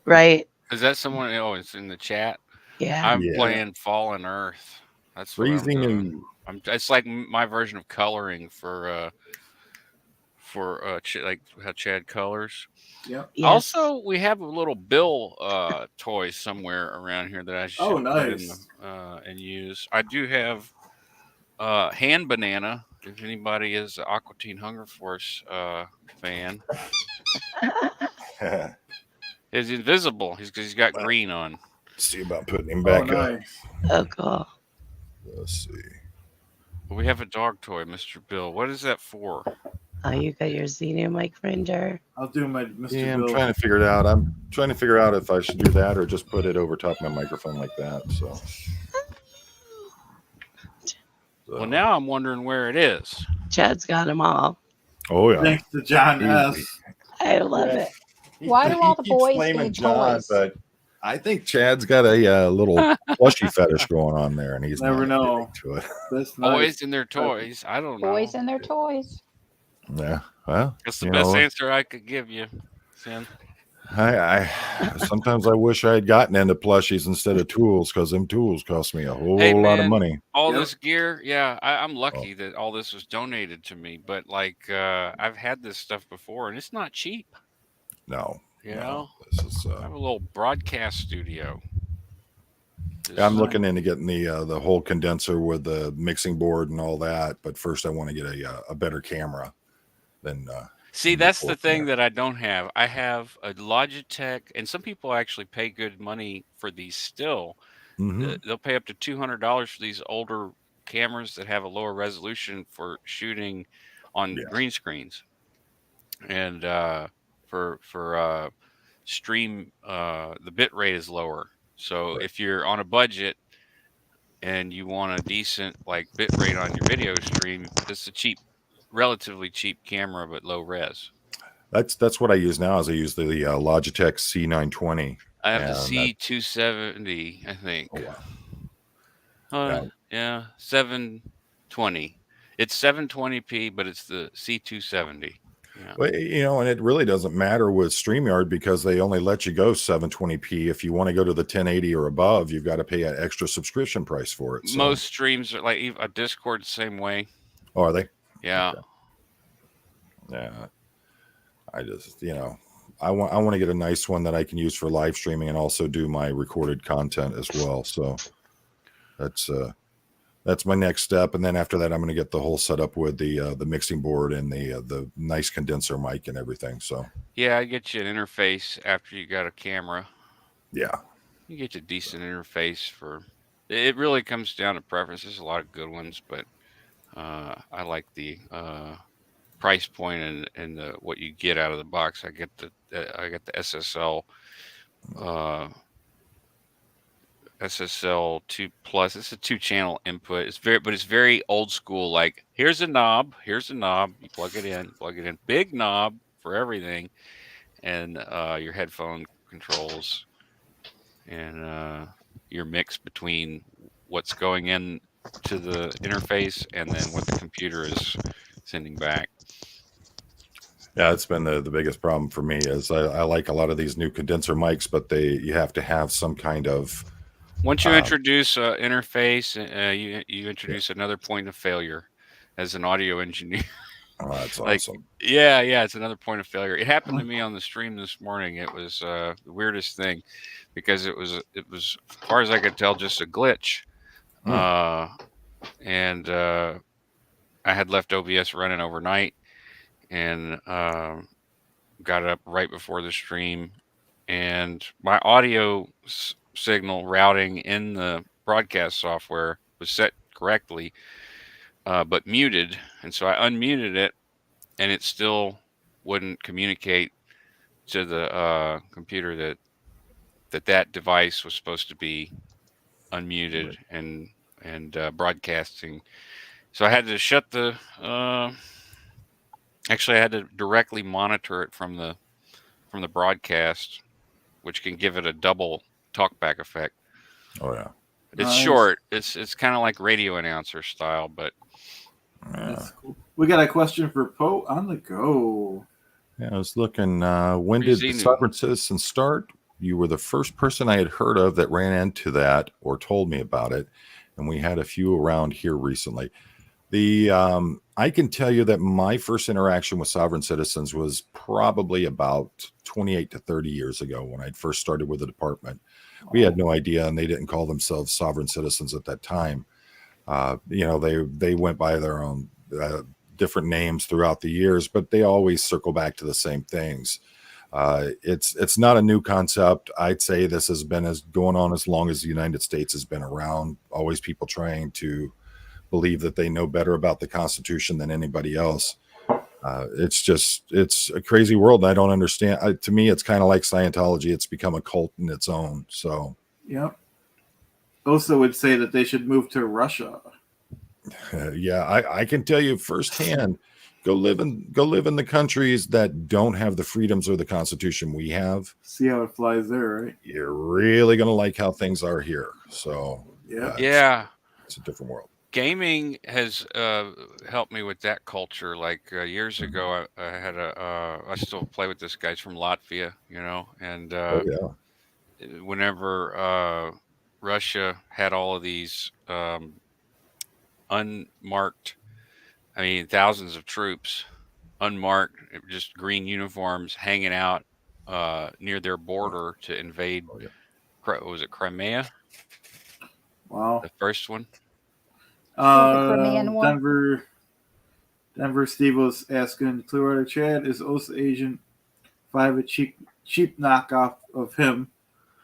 Right. Is that someone? Oh, it's in the chat. Yeah. I'm playing Fallen Earth. That's what I'm doing. It's like my version of coloring for like how Chad colors. Yeah. Yes. Also, we have a little Bill toy somewhere around here that I should put in and use. I do have Hand Banana. If anybody is an Aqua Teen Hunger Force fan, he's invisible. He's got green on. See about putting him back up. Oh, cool. Let's see. Well, we have a dog toy, Mr. Bill. What is that for? Oh, you got your Xenu mic friender. I'll do my Mr. Yeah, Bill. I'm trying to figure it out. I'm trying to figure out if I should do that or just put it over top of my microphone like that. So. Well, now I'm wondering where it is. Chad's got them all. Oh, yeah. Thanks to John S. I love it. Why do all the boys blaming need John, toys? but I think Chad's got a little plushy fetish going on there, and he's never not know. to it. That's nice. Boys and their toys. I don't know. Boys and their toys. Yeah, well, That's the best answer I could give you, Sin. I sometimes I wish I had gotten into plushies instead of tools, because them tools cost me a whole lot of money. All this gear, yeah, I'm lucky that all this was donated to me. But like, I've had this stuff before, and it's not cheap. No, you know, this is. I have a little broadcast studio. I'm looking into getting the whole condenser with the mixing board and all that, but first I want to get a better camera than. See, that's the thing that I don't have. I have a Logitech, and some people actually pay good money for these still. Mm-hmm. They'll pay up to $200 for these older cameras that have a lower resolution for shooting on green screens. And for stream, the bit rate is lower. So if you're on a budget and you want a decent like bit rate on your video stream, this is a relatively cheap camera, but low res. That's what I use now. Is I use the Logitech C920. I have the C270, I think. Oh, wow. Yeah, 720. It's 720p, but it's the C270. Yeah. Well, and it really doesn't matter with StreamYard because they only let you go 720p. If you want to go to the 1080 or above, you've got to pay an extra subscription price for it. So. Most streams are like a Discord, the same way. Oh, are they? Yeah. Okay. Yeah. I just, I want to get a nice one that I can use for live streaming and also do my recorded content as well. So that's my next step. And then after that, I'm going to get the whole setup with the mixing board and the nice condenser mic and everything. So yeah, I get you an interface after you got a camera. Yeah. You get a decent interface for. It really comes down to preference. There's a lot of good ones, but I like the price point and the what you get out of the box. I get the SSL SSL 2 Plus. It's a 2-channel input. It's very old school. Like here's a knob. You plug it in. Big knob for everything, and your headphone controls, and your mix between what's going in to the interface and then what the computer is sending back. Yeah, it's been the biggest problem for me is I like a lot of these new condenser mics, but you have to have some kind of Once you um, introduce interface, you introduce another point of failure as an audio engineer. oh, that's Like, awesome. yeah, it's another point of failure. It happened to me on the stream this morning. It was the weirdest thing because it was, as far as I could tell, just a glitch. And I had left OBS running overnight and got it up right before the stream, and my audio signal routing in the broadcast software was set correctly, but muted, and so I unmuted it, and it still wouldn't communicate to the computer that device was supposed to be unmuted and broadcasting. So I had to shut the. Actually, I had to directly monitor it from the broadcast, which can give it a double talkback effect. Oh yeah. It's Nice. short. It's kind of like radio announcer style, but Yeah. That's cool. We got a question for Poe on the go. Yeah, I was looking. When did the Rizinu. Sovereign Citizen start? You were the first person I had heard of that ran into that or told me about it, and we had a few around here recently. I can tell you that my first interaction with Sovereign Citizens was probably about 28 to 30 years ago when I first started with the department. We had no idea, and they didn't call themselves Sovereign Citizens at that time. They went by their own different names throughout the years, but they always circle back to the same things. It's not a new concept. I'd say this has been going on as long as the United States has been around. Always people trying to believe that they know better about the Constitution than anybody else. It's a crazy world. And I don't understand. To me, it's kind of like Scientology. It's become a cult in its own. So, Yep. Also would say that they should move to Russia. yeah, I can tell you firsthand. Go live in the countries that don't have the freedoms or the Constitution we have. See how it flies there, right? You're really gonna like how things are here. So, yeah, it's a different world. gaming has helped me with that culture. Like years ago, I had I still play with this guy's from Latvia, and Oh yeah. whenever Russia had all of these unmarked, I mean, thousands of troops, unmarked, just green uniforms hanging out near their border to invade. Oh, yeah. Was it Crimea? Wow. The first one? The Crimean War. Denver Steve was asking Clearwater Chad, is OSA Agent 5 a cheap knockoff of him?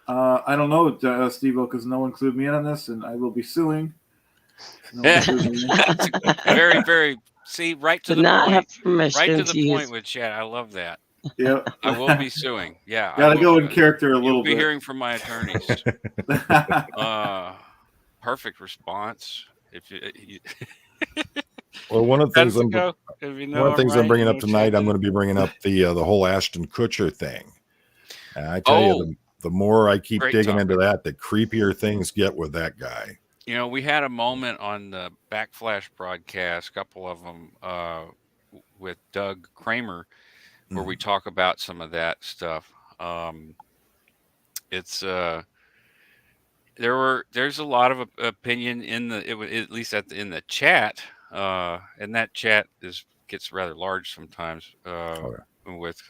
I don't know, Steve, because no one included me in on this, and I will be suing. No one included me in. Very, very. See, right to Did the not point. have permission Right to to the use. point with Chad. I love that. Yep. I will be suing. Yeah. I Gotta will, go in character a You'll little be bit. hearing from my attorneys. Perfect response. If you Well, one of the things I'm bringing up tonight, I'm going to be bringing up the whole Ashton Kutcher thing. And I tell you, the more I keep digging into that, the creepier things get with that guy. We had a moment on the Backflash broadcast, a couple of them with Doug Kramer, where we talk about some of that stuff. It's there's a lot of opinion in at least in the chat, and that chat gets rather large sometimes with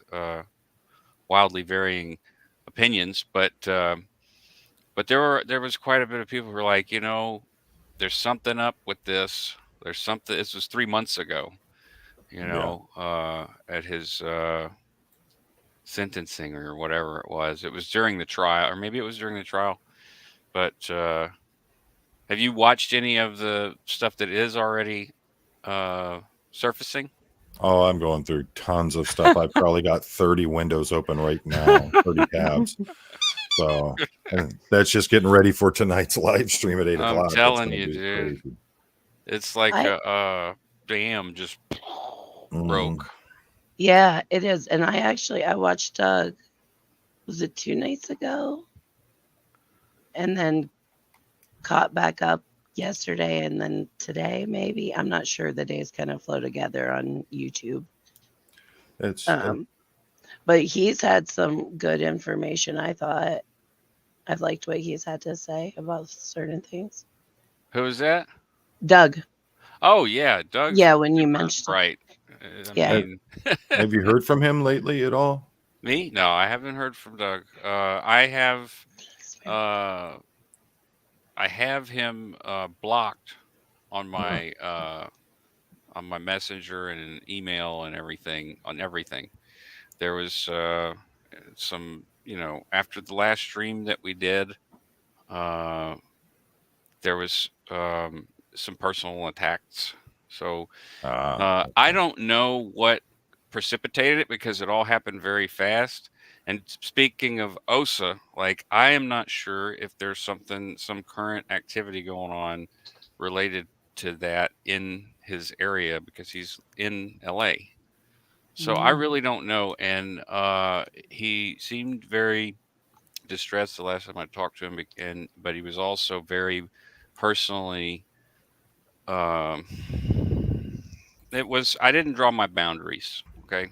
wildly varying opinions, but there was quite a bit of people who were like, there's something up with this. There's something. This was 3 months ago, at his sentencing or whatever it was. It was during the trial, or maybe it was during the trial. But have you watched any of the stuff that is already surfacing? Oh, I'm going through tons of stuff. I've probably got 30 windows open right now, 30 tabs. So and that's just getting ready for tonight's live stream at 8 o'clock. I'm telling you, dude. Crazy. It's like a dam just broke. Yeah, it is. And I watched Doug, was it 2 nights ago? And then caught back up yesterday and then today, maybe. I'm not sure. The days kind of flow together on YouTube. It's But he's had some good information. I thought I've liked what he's had to say about certain things. Who is that? Doug. Oh yeah, Doug's Yeah, when you mentioned right. I Yeah. mean, have you heard from him lately at all? me? No, I haven't heard from Doug. I have him blocked on my messenger and an email and everything on everything. There was some, after the last stream that we did, there was some personal attacks. So I don't know what precipitated it because it all happened very fast. And speaking of OSA, like I am not sure if there's some current activity going on related to that in his area because he's in LA. So I really don't know. And he seemed very distressed the last time I talked to him, but he was also very personally. Um, I didn't draw my boundaries. Okay,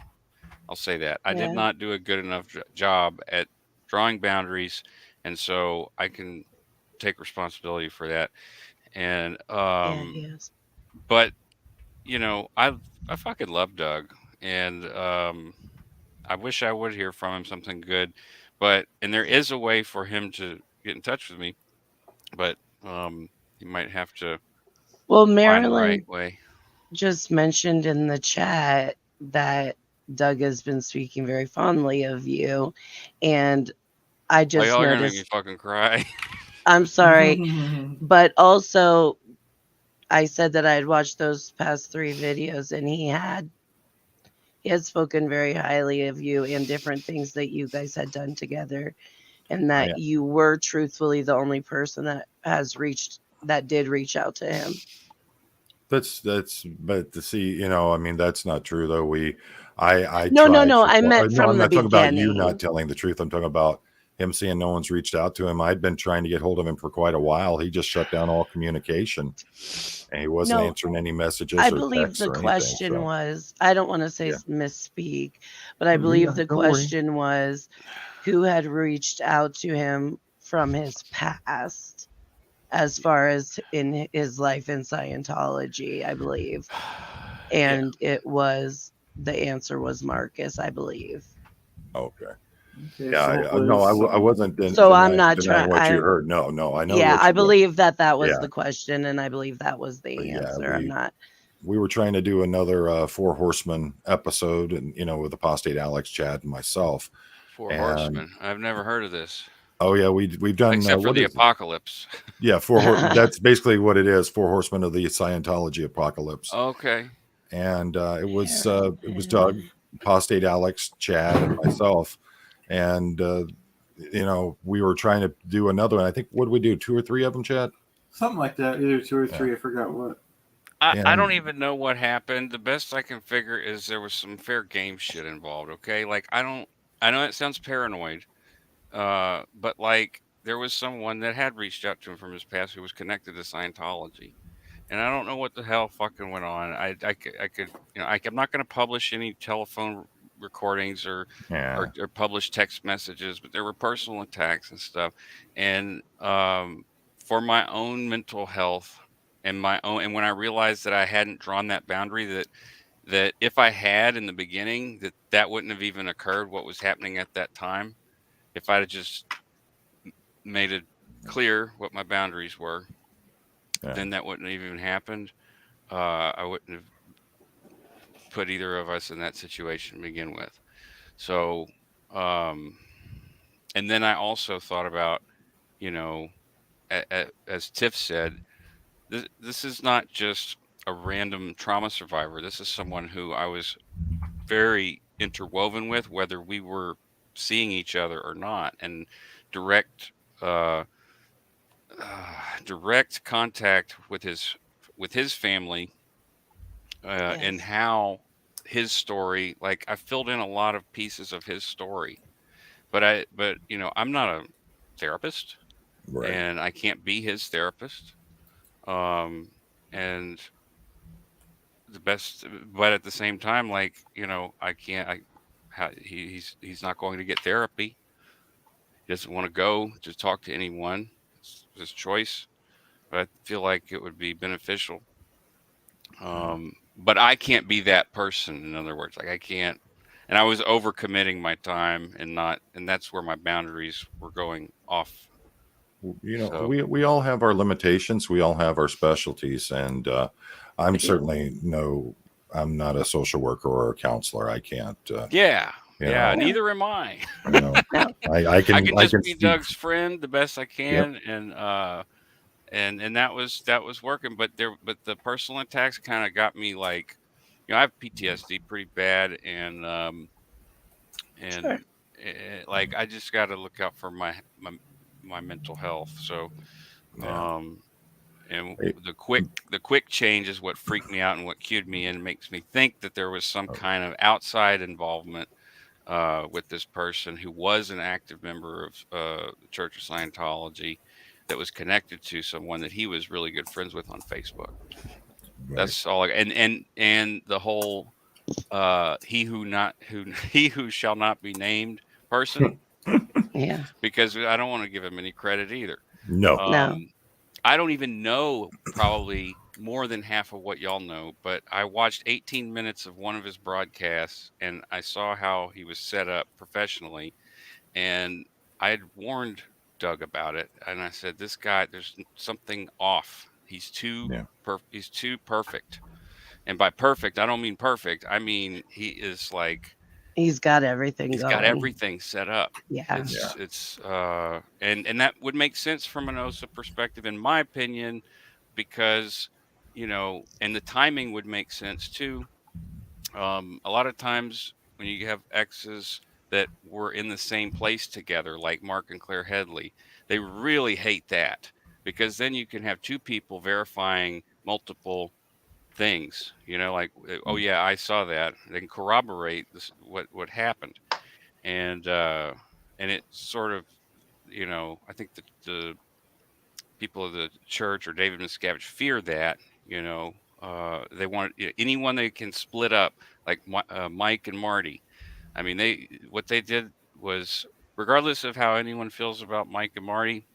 I'll say that I did Yeah. not do a good enough job at drawing boundaries, and so I can take responsibility for that. And Yeah, he is. but I fucking love Doug, and I wish I would hear from him something good, and there is a way for him to get in touch with me, but he might have to Well, find the Marilyn right way. just mentioned in the chat that Doug has been speaking very fondly of you, and I Oh, just y'all are gonna make me noticed. fucking cry. I'm sorry, but also I said that I had watched those past 3 videos, and he had spoken very highly of you and different things that you guys had done together, and that Yeah. you were truthfully the only person that did reach out to him. But to see, I mean, that's not true though. I No, tried. I meant No, from I'm the not talking about you not beginning. telling the truth. I'm talking about him saying no one's reached out to him. I'd been trying to get hold of him for quite a while. He just shut down all communication, and he wasn't No, answering any messages I or believe texts the or anything. question So was, I don't want to say yeah, misspeak, but I yeah, believe the don't worry. question was who had reached out to him from his past as far as in his life in Scientology, I believe. Yeah. And the answer was Marcus, I believe. Okay. Okay, Yeah, so hopefully no, this is I something. wasn't So I'm not denying trying. what you heard. No, I know Yeah, what I you did. believe that was Yeah, the question, and I believe that was but the yeah, answer. I'm not. we were trying to do another Four Horsemen episode, and with Apostate Alex, Chad, and myself. Four And Horsemen. I've never heard of this. oh yeah, we've done Except for what the is it? apocalypse. Yeah, that's basically what it is. Four Horsemen of the Scientology Apocalypse. Okay. And it was Doug, Apostate Alex, Chad, and myself, and we were trying to do another one. I think what did we do? 2 or 3 of them, Chad? Something like that, either 2 or 3. I forgot what. I don't even know what happened. The best I can figure is there was some fair game shit involved. Okay, like I know it sounds paranoid, but like there was someone that had reached out to him from his past who was connected to Scientology, and I don't know what the hell fucking went on. I could I'm not going to publish any telephone recordings Yeah. or publish text messages, but there were personal attacks and stuff, and for my own mental health and when I realized that I hadn't drawn that boundary, that if I had in the beginning, that wouldn't have even occurred what was happening at that time. If I'd have just made it clear what my boundaries were, then that wouldn't have even happened. I wouldn't have put either of us in that situation to begin with. So, and then I also thought about, as Tiff said, this is not just a random trauma survivor. This is someone who I was very interwoven with, whether we were seeing each other or not, and direct direct contact with his family, and Yes. how his story, like I filled in a lot of pieces of his story, but I'm not a therapist, Right. and I can't be his therapist. And the best, but at the same time, like, I can't. He's not going to get therapy. He doesn't want to go to talk to anyone. It's his choice. But I feel like it would be beneficial. But I can't be that person. In other words, like I can't. And I was overcommitting my time and that's where my boundaries were going off. So, we all have our limitations. We all have our specialties, and I'm not a social worker or a counselor. I can't. yeah. You Yeah. know. Neither am I. No. I can just be speak. Doug's friend the best I can. And that was working, but the personal attacks kind of got me like, I have PTSD pretty bad, and Sure. like I just got to look out for my mental health. So, Yeah. and the quick change is what freaked me out and what cued me in, makes me think that there was some kind of outside involvement with this person who was an active member of the Church of Scientology, that was connected to someone that he was really good friends with on Facebook. Right. That's all. And the whole he who shall not be named person, Yeah. because I don't want to give him any credit either. No. No. I don't even know probably more than half of what y'all know, but I watched 18 minutes of one of his broadcasts and I saw how he was set up professionally, and I had warned Doug about it, and I said, "This guy, there's something off. He's too he's too perfect." And by perfect, I don't mean perfect. I mean he is like He's got everything he's going. got everything set up. Yeah. It's and that would make sense from an OSA perspective, in my opinion, because and the timing would make sense too. A lot of times when you have exes that were in the same place together, like Mark and Claire Headley, they really hate that, because then you can have two people verifying multiple things, like, oh yeah, I saw that. They can corroborate what happened. And it sort of, I think that the people of the church or David Miscavige fear that, they want anyone they can split up, like Mike and Marty. I mean, what they did was, regardless of how anyone feels about Mike and Marty,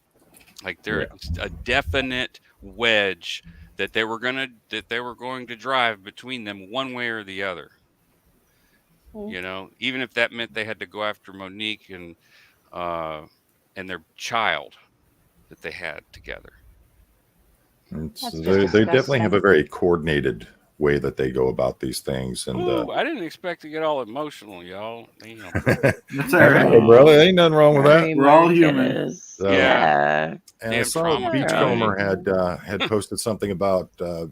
like there's a definite wedge that they were going to drive between them one way or the other. Even if that meant they had to go after Monique and their child that they had together. They definitely have a very coordinated way that they go about these things. And I didn't expect to get all emotional, y'all. That's all right, hey, brother. Ain't nothing wrong with that. We're all human. So, Yeah. And I saw Beachcomber had posted something about Doug's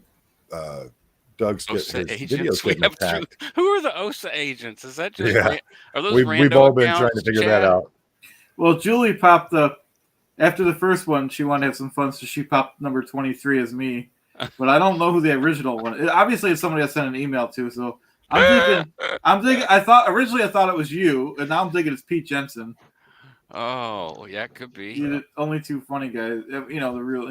OSA his agents. videos getting attacked. Who are the OSA agents? Is that just are those we've all been trying to figure that out. Well, Julie popped up after the first one. She wanted to have some fun, so she popped number 23 as me. But I don't know who the original one is. Obviously, it's somebody I sent an email to. So I'm thinking. I thought it was you, and now I'm thinking it's Pete Jensen. Oh, yeah, it could be. You're the only two funny guys. The real.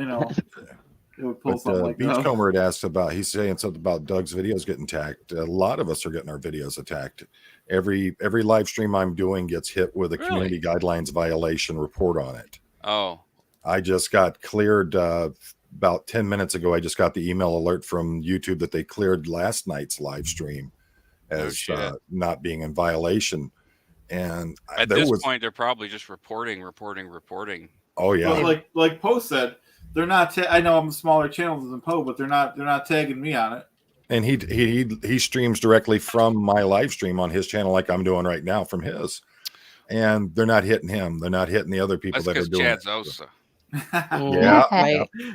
It would pull something like that. Beachcomber had asked about. He's saying something about Doug's videos getting attacked. A lot of us are getting our videos attacked. Every live stream I'm doing gets hit with a community guidelines violation report on it. Oh, I just got cleared about 10 minutes ago. I just got the email alert from YouTube that they cleared last night's live stream as not being in violation. And at this point, they're probably just reporting. Oh yeah. Well, like Poe said, they're not. I know I'm smaller channels than Poe, but they're not tagging me on it. And he streams directly from my live stream on his channel, like I'm doing right now from his. And they're not hitting him. They're not hitting the other people that are doing Chad's it. OSA.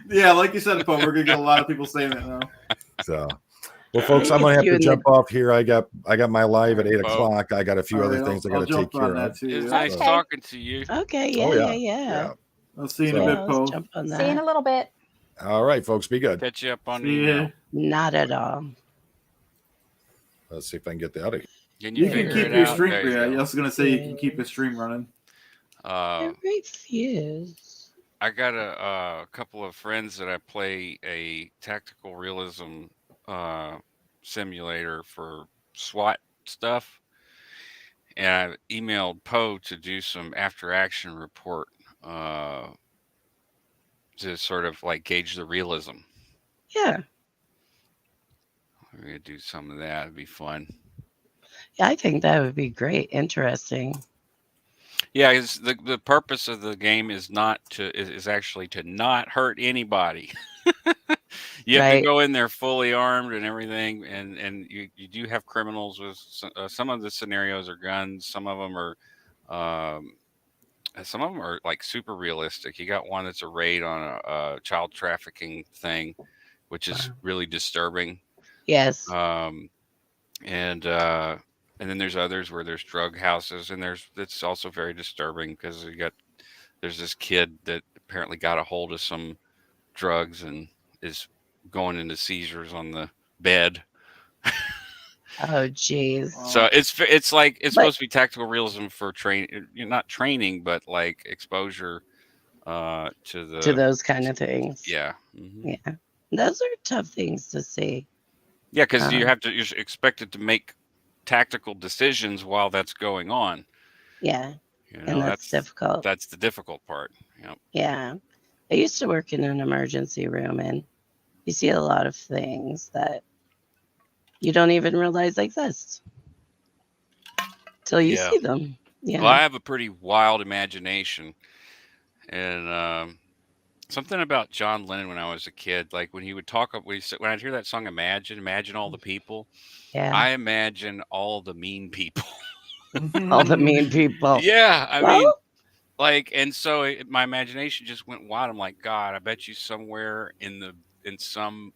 Yeah, like you said, Poe, we're gonna get a lot of people saying that now. So, well, folks, I'm gonna have to jump off here. I got my live at 8:00. I got a few other things I got to take care of. It's nice talking to you. Okay. Yeah. I'll see you in a bit, Poe. See you in a little bit. All right, folks, be good. Catch you up on Not at all. Let's see if I can get out of here. You can keep your stream. I was gonna say you can keep a stream running. I got a couple of friends that I play a tactical realism simulator for SWAT stuff, and I emailed Poe to do some after action report to sort of like gauge the realism. Yeah. We're gonna do some of that. It'd be fun. Yeah, I think that would be great. Interesting. Yeah, it's the purpose of the game is not to is actually to not hurt anybody. You have to Right. go in there fully armed and everything, and you do have criminals with some of the scenarios are guns, some of them are like super realistic. You got one that's a raid on a child trafficking thing, which is Wow. really disturbing. Yes. And then there's others where there's drug houses, and it's also very disturbing because there's this kid that apparently got a hold of some drugs and is going into seizures on the bed. Oh, jeez. So it's like it's But- supposed to be tactical realism for not training, but like exposure to those kind of things. yeah. Mm-hmm. Yeah. Those are tough things to see. Yeah, because you're expected to make tactical decisions while that's going on. Yeah. You know, And that's difficult. That's the difficult part. Yep. Yeah. I used to work in an emergency room, and you see a lot of things that you don't even realize exist till you Yeah. see them. Yeah. Well, I have a pretty wild imagination, and something about John Lennon when I was a kid, like when he would talk, when I'd hear that song, imagine all the people. Yeah. I imagine all the mean people. All the mean people. Yeah, I Well- mean, like, and so my imagination just went wild. I'm like, God, I bet you somewhere in some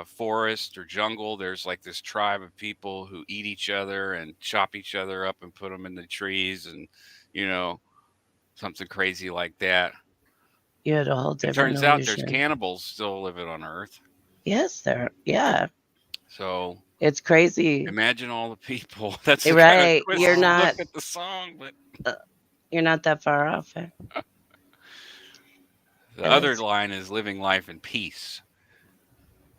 forest or jungle, there's like this tribe of people who eat each other and chop each other up and put them in the trees, and something crazy like that. You had a whole It different turns out there's illusion. cannibals still living on Earth. Yes, there. Yeah. So It's crazy. imagine all the people. That's the Right. kind of twist You're look not- at the song, but You're not that far off. the Yeah, other that's- line is living life in peace.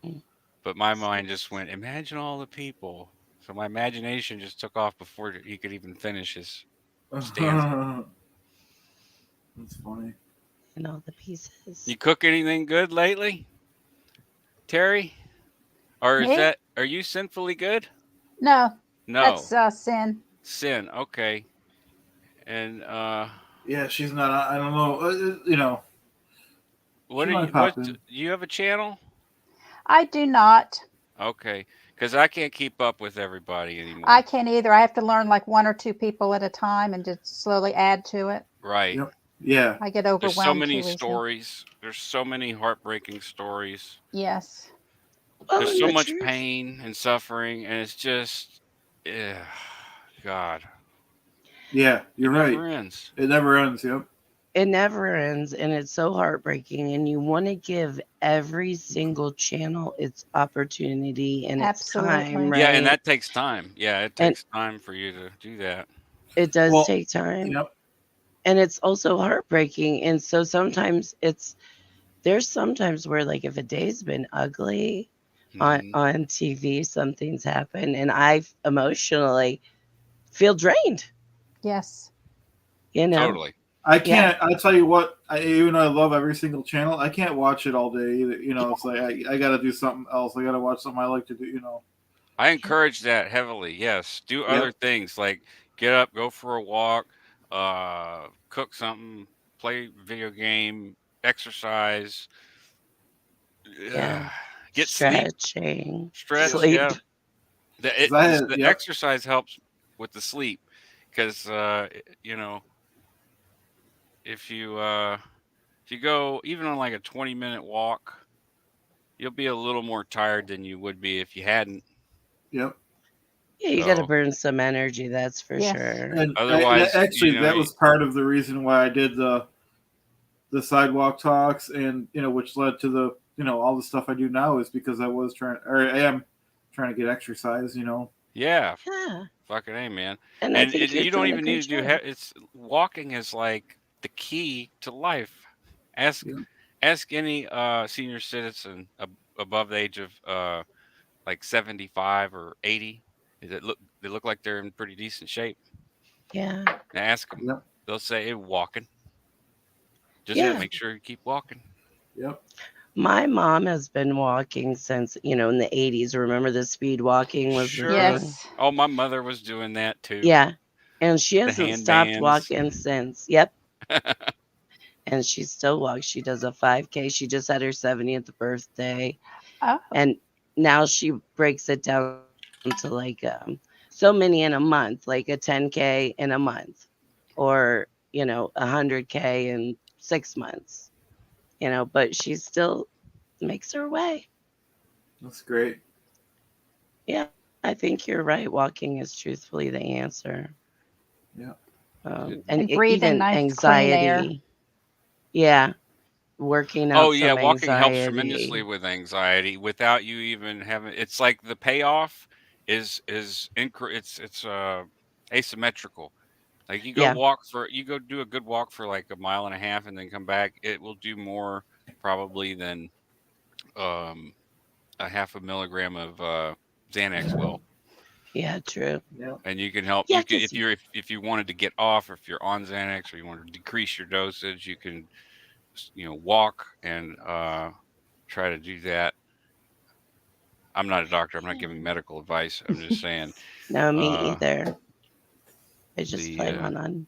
Mm. But my mind just went, imagine all the people. So my imagination just took off before he could even finish his stanza. That's funny. And all the pieces. You cook anything good lately, Terry? Or Me? are you sinfully good? No, No. that's sin. Sin. Okay. And Yeah, she's not. I don't know. what She do might you pop do in. you have a channel? I do not. Okay. Because I can't keep up with everybody anymore. I can't either. I have to learn like one or two people at a time and just slowly add to it. Right. Yep. Yeah. I get overwhelmed. There's so many too easily. stories. There's so many heartbreaking stories. Yes. Well, There's and so the much truth- pain and suffering, and it's just, God, Yeah, you're it right. never ends. It never ends. Yep. It never ends, and it's so heartbreaking. And you want to give every single channel its opportunity and its Absolutely. time, right? Yeah, and that takes time. Yeah, it And- takes time for you to do that. It does Well, take time. Yep. And it's also heartbreaking. And so sometimes there's sometimes where, like, if a day's been ugly Mhm. on TV, something's happened, and I emotionally feel drained. Yes. Totally. I can't. I tell you what. Even though I love every single channel, I can't watch it all day either. It's like I got to do something else. I got to watch something I like to do. I encourage that heavily. Yes, do other things like get up, go for a walk, cook something, play video game, exercise. Yeah. Get sleep. Stretching. Stretch. Sleep. Yeah. The Yep. exercise helps with the sleep because if you go even on like a 20-minute walk, you'll be a little more tired than you would be if you hadn't. Yep. Yeah, you got to So- burn some energy, that's for Yes. sure. And Otherwise, actually, that was part of the reason why I did the sidewalk talks, and which led to the all the stuff I do now is because I am trying to get exercise. Yeah, Yeah. fucking A, man. And I And think you're you don't doing a even need great to do. job. It's walking is like the key to life. Ask Yeah. ask any senior citizen above the age of like 75 or 80, they look like they're in pretty decent shape. Yeah. Now ask them. Yep. They'll say, hey, walking. Just Yeah. make sure you keep walking. Yep. My mom has been walking since, in the 80s. Remember the speed walking was the Sure. thing? Yes. Oh, my mother was doing that too. Yeah. And she The hasn't hand stopped bands. walking since. Yep. And she still walks. She does a 5K. She just had her 70th birthday. Oh. And now she breaks it down to like so many in a month, like a 10K in a month, or 100K in 6 months. But she still makes her way. That's great. Yeah, I think you're right. Walking is truthfully the answer. Yeah. And breathing even nice, clean air. anxiety. Yeah, working out Oh yeah, some walking helps anxiety. tremendously with anxiety without you even having. It's like the payoff is it's asymmetrical. Like you Yeah. go do a good walk for like a mile and a half and then come back. It will do more probably than a half a milligram of Xanax will. Yeah, true. Yeah. And you can help. Yeah, You can 'cause if you wanted to get off, or if you're on Xanax, or you want to decrease your dosage, you can walk and try to do that. I'm not a doctor. I'm not giving medical advice. I'm just saying. No, me uh, either. I just the plan on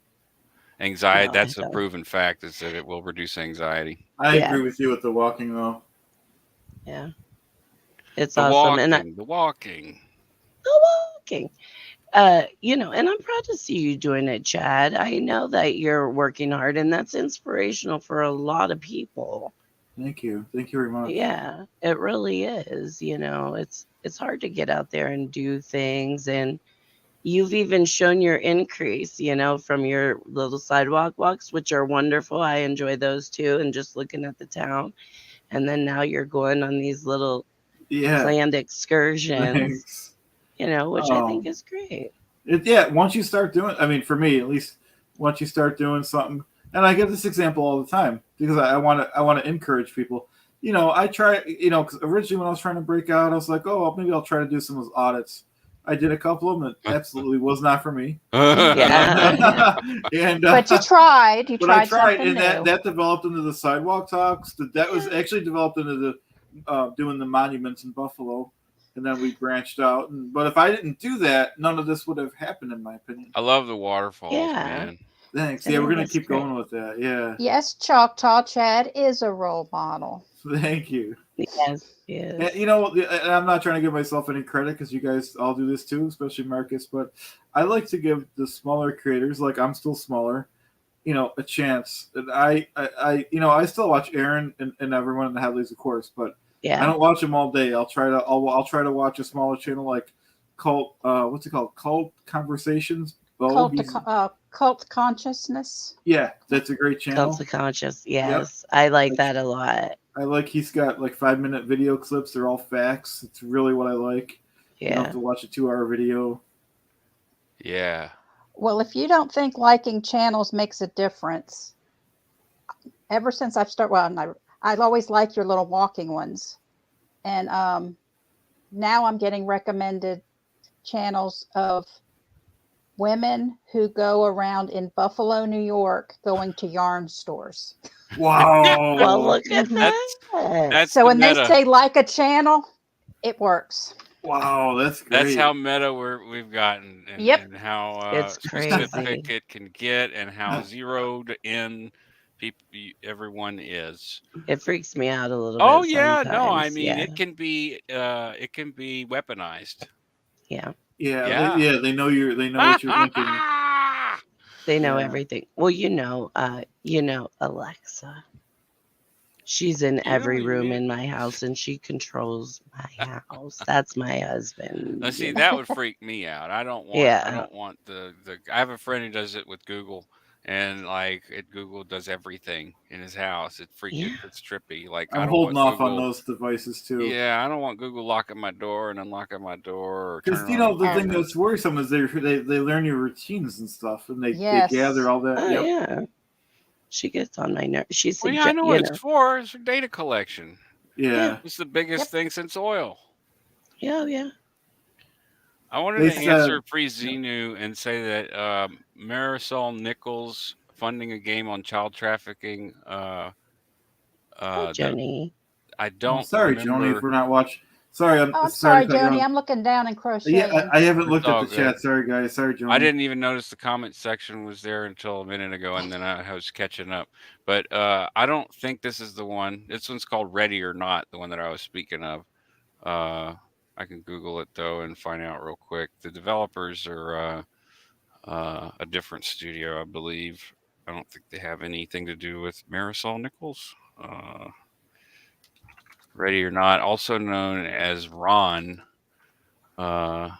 anxiety. No, I That's a don't. proven fact. Is that it will reduce anxiety. I Yeah. agree with you with the walking though. Yeah. It's The awesome. walking. And The walking. the walking. And I'm proud to see you doing it, Chad. I know that you're working hard, and that's inspirational for a lot of people. Thank you. Thank you very much. Yeah, it really is. It's hard to get out there and do things, and you've even shown your increase, from your little sidewalk walks, which are wonderful. I enjoy those too, and just looking at the town. And then now you're going on these little Yeah. planned excursions, Thanks. which I think is great. Once you start doing, I mean, for me at least, once you start doing something, and I give this example all the time because I want to encourage people. I try, because originally when I was trying to break out, I was like, oh, maybe I'll try to do some of those audits. I did a couple of them. It absolutely was not for me. Yeah. And But you tried. You but I tried tried, something and new. that developed into the sidewalk talks. That was actually developed into the doing the monuments in Buffalo, and then we branched out. But if I didn't do that, none of this would have happened, in my opinion. I love the waterfalls, Yeah. man. Thanks. I Yeah, we're think gonna that's keep great. going with that. Yeah. Yes, Choctaw Chad is a role model. Thank you. Yes. And, and I'm not trying to give myself any credit because you guys all do this too, especially Marcus. But I like to give the smaller creators, like I'm still smaller, a chance. And I still watch Aaron and everyone in the Hadleys, of course, but Yeah. I don't watch them all day. I'll try to watch a smaller channel like Cult. What's it called? Cult Conversations. Cult consciousness. Yeah, that's a great channel. Cult of Conscious. Yes. Yep. I like that a lot. He's got like 5-minute video clips. They're all facts. It's really what I like. Yeah. You don't have to watch a 2-hour video. Yeah. Well, if you don't think liking channels makes a difference, ever since I've started, I've always liked your little walking ones. And now I'm getting recommended channels of women who go around in Buffalo, New York, going to yarn stores. Wow. Well, look at that. That's So the when meta. they say like a channel, it works. Wow, that's great. That's how meta we've gotten, and, Yep. and how It's specific crazy. it can get, and how zeroed in everyone is. It freaks me out a little Oh bit. yeah, sometimes. no, I mean Yeah. it can be weaponized. Yeah. Yeah. They know They know what you're thinking. They know Yeah. everything. Well, Alexa. She's in every room in my house, and she controls my house. That's my husband. Now, see, that would freak me out. I don't want. Yeah. I don't want the. I have a friend who does it with Google, and Google does everything in his house. It's trippy. Like I I'm don't holding want off on Google- those devices too. Yeah, I don't want Google locking my door and unlocking my door. Or Because turning on the the thing camera. that's worrisome is they learn your routines and stuff, and they Yes. gather all that. Oh, Yep. yeah. She gets on my nerves. She Well, said, yeah, I know what it's for. It's for data collection. Yeah. It's the biggest Yep. thing since oil. Yeah. I wanted They to answer said- Free Xenu and say that Marisol Nichols funding a game on child trafficking. Hi, That Joni. I I'm don't sorry, Joni, remember. if we're not watching. Sorry, Oh, I'm sorry sorry, to cut you Joni. off. I'm looking down and crocheting. Yeah, I haven't looked It's at all the good. chat. Sorry, guys. Sorry, Joni. I didn't even notice the comment section was there until a minute ago, and then I was catching up. But I don't think this is the one. This one's called Ready or Not, the one that I was speaking of. I can Google it though and find out real quick. The developers are a different studio, I believe. I don't think they have anything to do with Marisol Nichols. Ready or Not, also known as Ron. And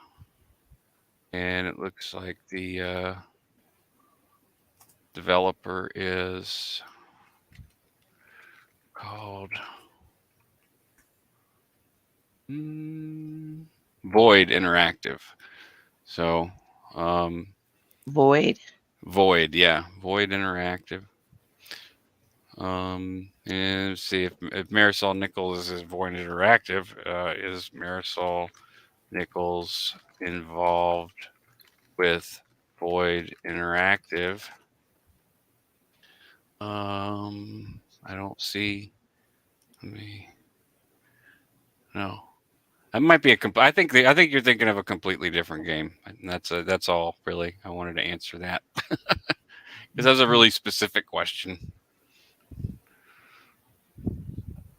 it looks like the developer is called Void Interactive. So, Void. Void, yeah, Void Interactive. And let's see if Marisol Nichols is Void Interactive. Is Marisol Nichols involved with Void Interactive? I don't see. No. That might be I think you're thinking of a completely different game. And that's all really. I wanted to answer that because that's a really specific question.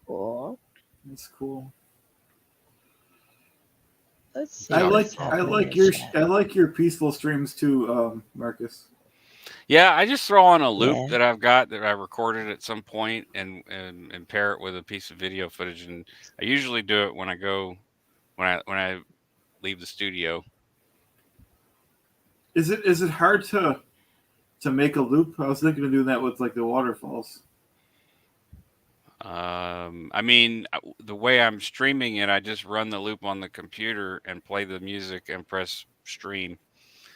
Cool. That's cool. Let's see. I what's like happening in chat. your peaceful streams too, Marcus. Yeah, I just throw on a loop Yeah. that I've got that I recorded at some point and pair it with a piece of video footage, and I usually do it when I leave the studio. Is it hard to make a loop? I was thinking of doing that with like the waterfalls. I mean, the way I'm streaming it, I just run the loop on the computer and play the music and press stream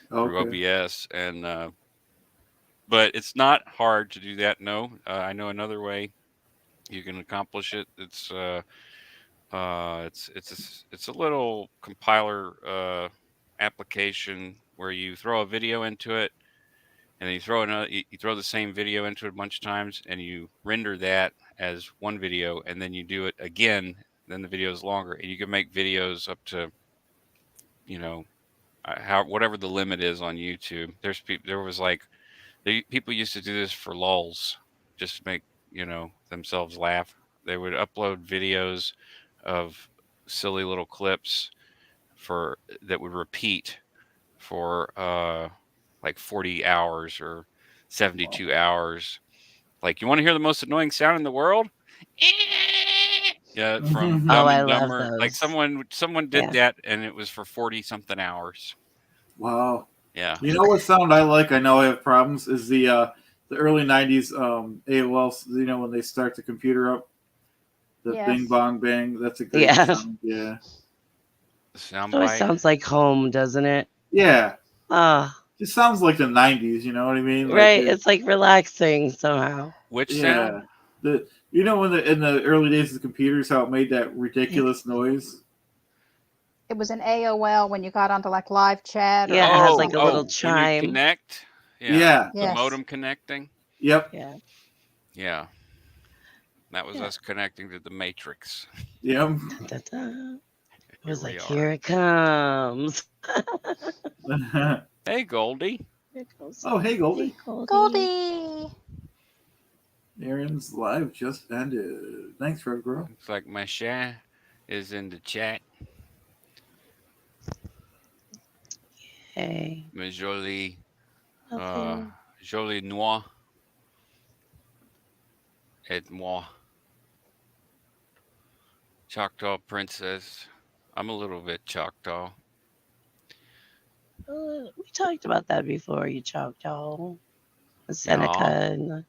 through OBS, and but it's not hard to do that. No, I know another way you can accomplish it. It's a little compiler application where you throw a video into it, and then you throw the same video into it a bunch of times, and you render that as one video, and then you do it again. Then the video is longer, and you can make videos up to, whatever the limit is on YouTube. People used to do this for lulz, just to make themselves laugh. They would upload videos of silly little clips that would repeat for like 40 hours or 72 hours. Like, you want to hear the most annoying sound in the world? Yeah, from Dumb I and love Dumber. Like, those. someone did that, and it was for 40 something hours. Wow. Yeah. You know what sound I like? I know I have problems. Is the early '90s AOL? When they start the computer up, the Yes. bing bong bang. That's a great Yeah. sound. Yeah. Sound It always bite. sounds like home, doesn't it? Yeah. Ah, Just sounds like the '90s. You know what I mean? Like right. It's like relaxing somehow. Which yeah. sound? In the early days of the computers, how it made that ridiculous noise. It was an AOL when you got onto like live chat. Yeah, it has like a little chime. When you connect. Yeah. The Yes. modem connecting. Yep. Yeah. Yeah. That was Yeah. us connecting to the Matrix. Yep. It was Here we like, are. here it comes. Hey, Goldie. Here it goes. Oh, hey, Goldie. Hey, Goldie. Goldie. Aaron's live just ended. Thanks, Fred Bro. Looks like my chat is in the chat. Hey. Mais jolie, Nothing. jolie noir et moi. Choctaw Princess. I'm a little bit Choctaw. We talked about that before, you Choctaw. The Seneca. And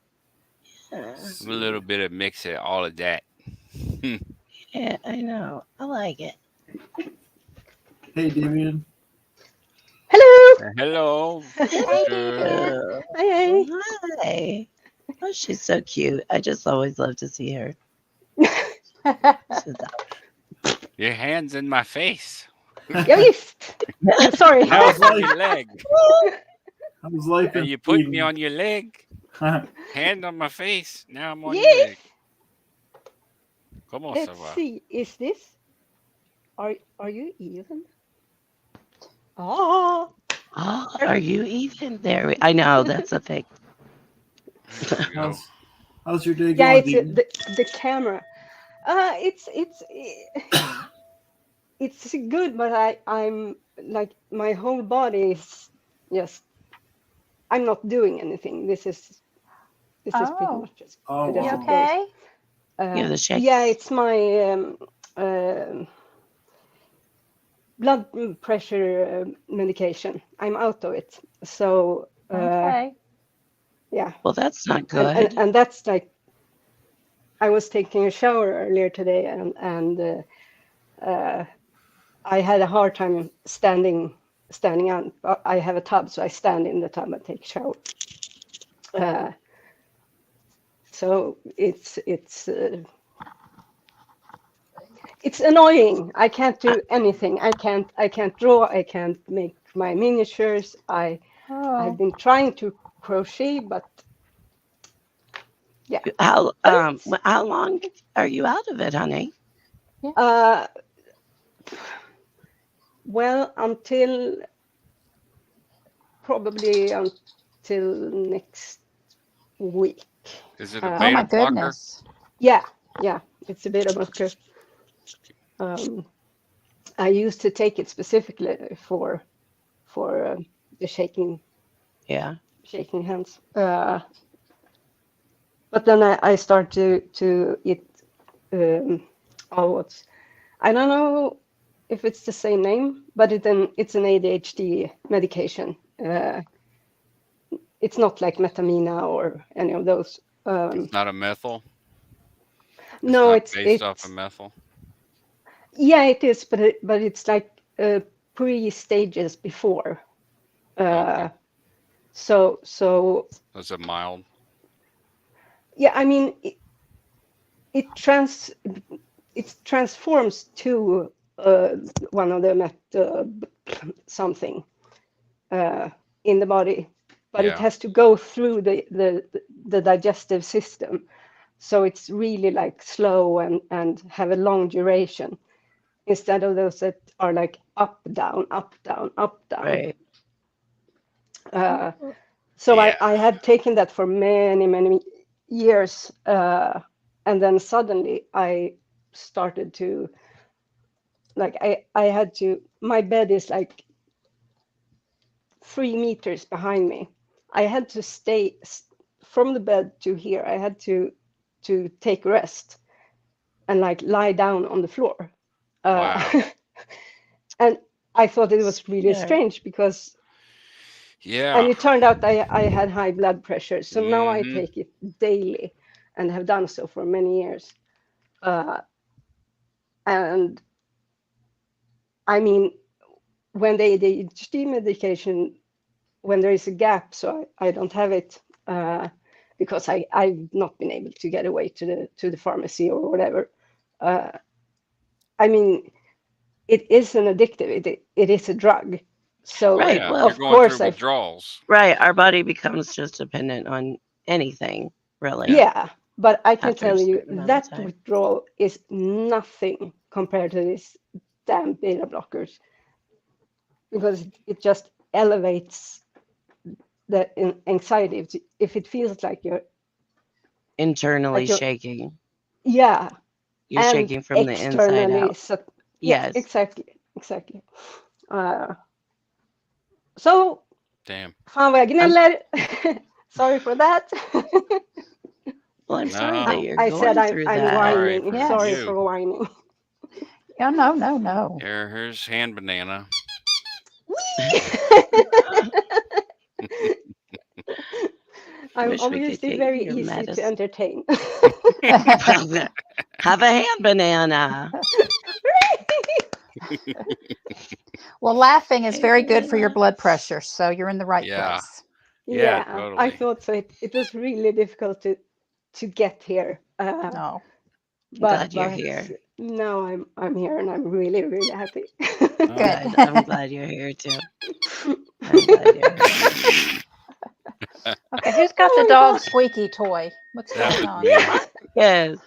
I'm a little bit of mix of all of that. yeah, I know. I like it. Hey, Damien. Hello. Hello. Hello. Hey. Hi. Oh, she's so cute. I just always love to see her. So that- Your hand's in my face. Ja, visst. I'm sorry. Now How's it's on life? your leg. How's life And in you put me Sweden? on your leg. Hand on my face. Now I'm on your Yes. leg. Comment ça Let's va? see. Is this? Are you even? Ah. Oh, are you even there? I know that's a thing. There we go. How's your day Yeah, going, it's Dean? the camera. It's good, but I'm like my whole body is just. I'm not doing anything. This is pretty Oh. much just. Oh, just You wow. it goes. okay? Yeah, the shakes. Yeah, it's my blood pressure medication. I'm out of it. So Okay. yeah, Well, that's not and, good. and that's like I was taking a shower earlier today, and I had a hard time standing up. I have a tub, so I stand in the tub and take a shower. So it's annoying. I can't do anything. I can't draw. I can't make my miniatures. I've Oh. been trying to crochet, but yeah. How But how long are you out of it, honey? well, probably until next week. Is it a Oh beta my blocker? goodness. Yeah, it's a bit of a. I used to take it specifically for the shaking Yeah. hands. But then I start to eat what's I don't know if it's the same name, but it's an ADHD medication. It's not like Metamina or any of those. It's not a methyl. No, not it's based off of methyl. Yeah, it is, but it's like pre-stages before. Okay. So Is it mild? yeah, I mean it transforms to one of the something in the body, but it Yeah. has to go through the digestive system, so it's really like slow and have a long duration instead of those that are like up down up down up down. Right. So Yeah. I had taken that for many years, and then suddenly I started to like I had to. My bed is like 3 meters behind me. I had to stay from the bed to here. I had to take rest and like lie down on the floor. Wow. And I thought it was really Scared. strange because. Yeah. And it turned out I had high blood pressure. So now I Mhm. take it daily and have done so for many years. And I mean, when the ADHD medication, when there is a gap, so I don't have it because I've not been able to get away to the pharmacy or whatever. I mean, it is an addictive. It is a drug. So Right, Yeah. well, You're of going course through withdrawals. Right. Our body becomes just dependent on anything, really. Yeah, but I can After a tell you certain amount of that time. withdrawal is nothing compared to this damn beta blockers because it just elevates the anxiety. If it feels like you're Internally you're shaking. yeah, You're and shaking from the inside externally, out. so yeah, Yes. exactly. So Damn. fan vad jag gnäller. Sorry for that. Well, I'm sorry No. that you're I said going through I'm that. Sorry whining. for Yes. Sorry you. for whining. Oh, no. Here's hand banana. I'm Wish we could obviously get very your easy to medicine. entertain. Have a hand banana. Well, laughing is very good for your blood pressure, so you're in the right Yeah. place. Yeah, I totally. thought so. It was really difficult to get here. No. Glad you're here. No, I'm here and I'm really, really happy. Good. I'm glad you're here too. I'm glad you're here. Okay, who's got the dog squeaky toy? What's That going was on? me. Yes.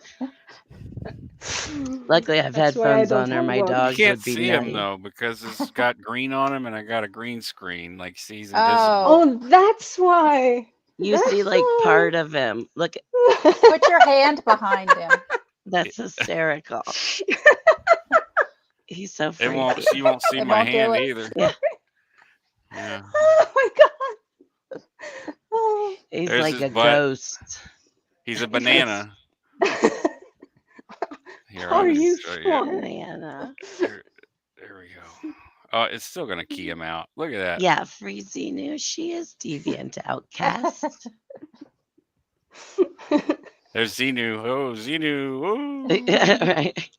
Luckily, I've That's why I headphones don't on, or have my one. You dogs can't would be see him nutty. though because it's got green on him, and I got a green screen. Like he's invisible. Oh, Oh, that's why. You see like part of him. Look, put your hand behind him. that's hysterical. He's so It freaky. won't. You won't see It my won't do hand it. either. Yeah. Yeah. Oh my god. Oh. He's There's like his a butt. ghost. He's a banana. Here, Are I'll you show you. sure? Banana. There we go. Oh, it's still gonna key him out. Look at that. Yeah, free Xenu. She is deviant outcast. There's Xenu. Oh, Xenu. Oh. Right.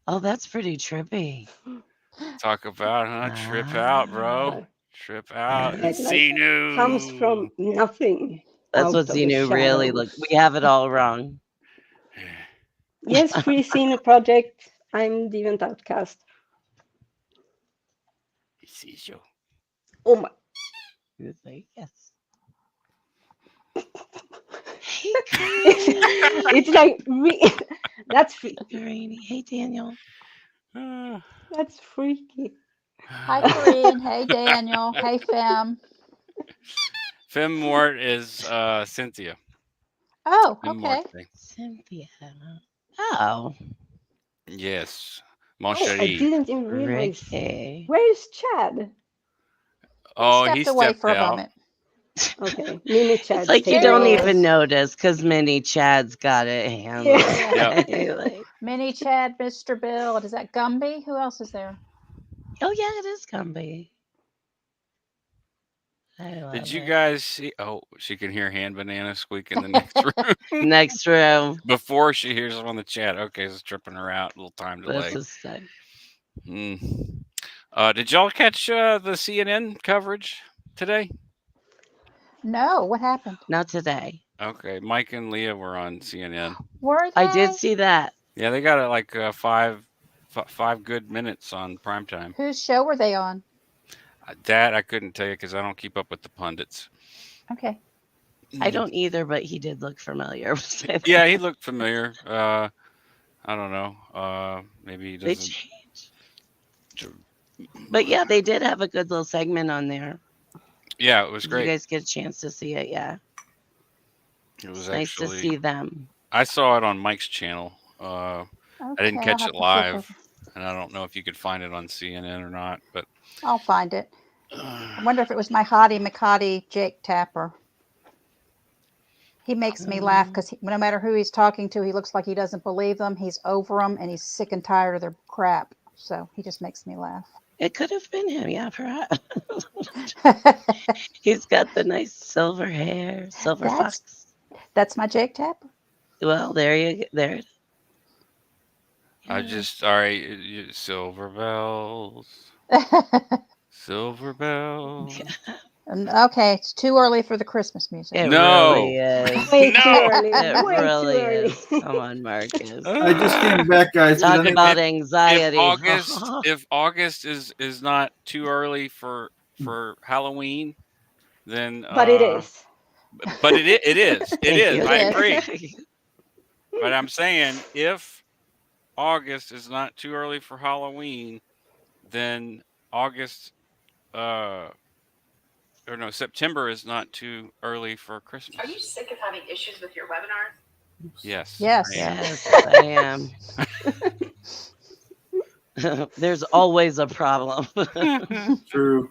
Oh, that's pretty trippy. Talk about, trip out, bro. Trip out. It It's like Xenu. comes from nothing. That's out what of the Xenu really shadows. look. We have it all wrong. Yes, Free Xenu Project. I'm Deviant Outcast. He sees you. Oh my. He was like, yes. Hey, Kareem. It's like that's Greeny. Hey, Daniel. that's freaky. Hi, Corinne. Hey, Daniel. Hey, Fem. Fem Mort is Cynthia. Oh, Fem okay. Morte. Cynthia. Oh, Yes. Oh, Mon I chéri. didn't even realize. Ricky. Where's Chad? Oh, Stepped he away stepped for a out. moment. Okay, Mini Chad. It's like you There don't he even is. notice because Mini Chad's got it handled. Yeah. Like, Mini Chad, Mr. Bill. Is that Gumby? Who else is there? oh yeah, it is Gumby. I love Did you it. guys see? Oh, she can hear Hand Banana squeak in the next room. Next room. Before she hears him on the chat. Okay, it's tripping her out. A little time delay. This is stuck. Did y'all catch the CNN coverage today? No, what happened? Not today. Okay, Mike and Leah were on CNN. Were they? I did see that. Yeah, they got it like five good minutes on primetime. Whose show were they on? That I couldn't tell you because I don't keep up with the pundits. Okay. I don't either, but he did look familiar. Yeah, he looked familiar. I don't know. Maybe he They doesn't. changed. But yeah, they did have a good little segment on there. Yeah, it was Did great. you guys get a chance to see it? Yeah. It was It's nice to actually. see them. I saw it on Mike's channel. I didn't Okay, I'll catch have it to see if live, there's- and I don't know if you could find it on CNN or not. But I'll find it. I wonder if it was my hottie McHottie Jake Tapper. He makes me laugh because no matter who he's talking to, he looks like he doesn't believe them. He's over them and he's sick and tired of their crap. So he just makes me laugh. It could have been him, yeah, perhaps. He's got the nice silver hair, silver fox. That's my Jake Tapper. Well, there you go. There. I just all right. Silver bells, silver bells. Okay, it's too early for the Christmas music. It No. really is. Way too No. early. It Way really too early. is. Come on, Marcus. I just came back, guys. Talk but about If anxiety. if August is not too early for Halloween, then But it is. But it is. It Thank is. you. I agree. But I'm saying if August is not too early for Halloween, then September is not too early for Christmas. Are you sick of having issues with your webinars? Yes. Yes. I am. Yes, I am. There's always a problem. True.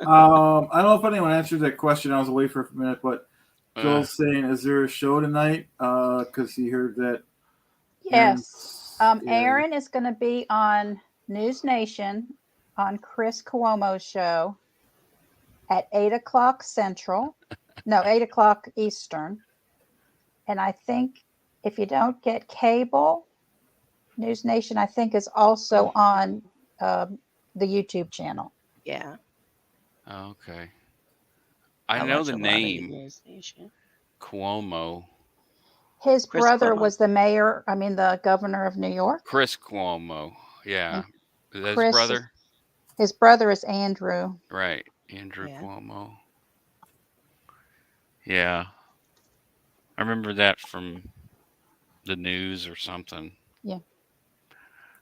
I don't know if anyone answered that question. I was away for a minute, but Joel's saying, "Is there a show tonight?" Because he heard that. Yes. Yeah. Aaron is going to be on News Nation on Chris Cuomo's show at 8:00 Central. No, 8:00 Eastern. And I think if you don't get cable, News Nation, I think, is also on the YouTube channel. Yeah. Okay. I know watch the a lot of name News Nation. Cuomo. His Chris brother Cuomo. was the governor of New York. Chris Cuomo. Yeah. Is that his Chris, brother? his brother is Andrew. Right. Andrew Yeah. Cuomo. Yeah. I remember that from the news or something. Yeah.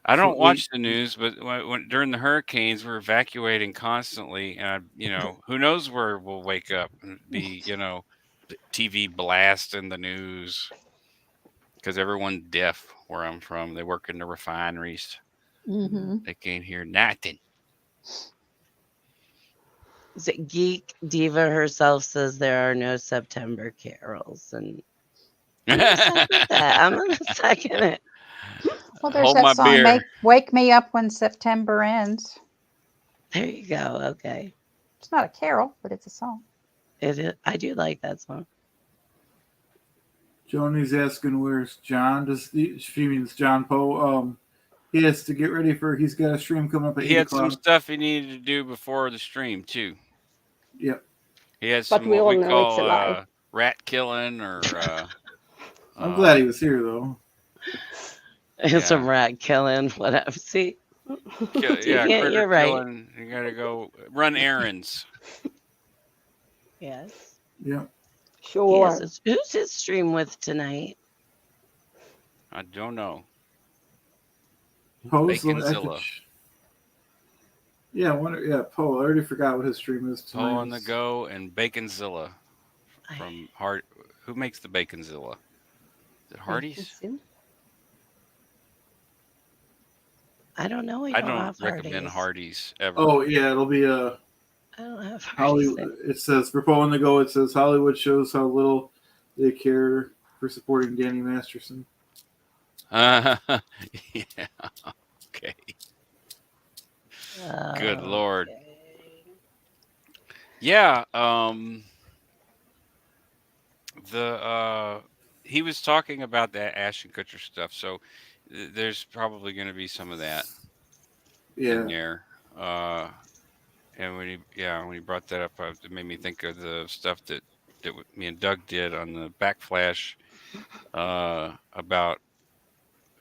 I So don't watch the news, but during the hurricanes, we're evacuating constantly, and who knows where we'll wake up and be, TV blast in the news because everyone's deaf where I'm from. They work in the refineries. Mm-hmm. They can't hear nothing. Is it Geek Diva herself says there are no September carols, and I'm gonna second that. I'm gonna second it. Well, there's Hold my that song, beer. Wake Me Up When September Ends. There you go. Okay, It's not a carol, but it's a song. it is. I do like that song. Joni's asking where's John. She means John Poe. He has to get ready he's got a stream coming up at He 8 had some o'clock. stuff he needed to do before the stream too. Yep. He has But some we what all we know it's a call lie. rat killing or. I'm glad he was here though. Some rat killing. Whatever. See, critter you're right. killing. You gotta go run errands. Yes. Yep. Sure. Yes. Who's his stream with tonight? I don't know. Poe's Baconzilla. Poe. I already forgot what his stream is tonight. Poe on the Go and Baconzilla from Hard. Who makes the Baconzilla? Is it Hardee's? I don't know. I don't recommend Hardee's ever. Oh yeah, it'll be I don't have Hollywood. It says for Poe on the Go. It says Hollywood shows how little they care for supporting Danny Masterson. Yeah. Okay. Good Lord. Yeah. He was talking about that Ashton Kutcher stuff, so there's probably going to be some of that in there. And when he brought that up, it made me think of the stuff that me and Doug did on the Backflash about.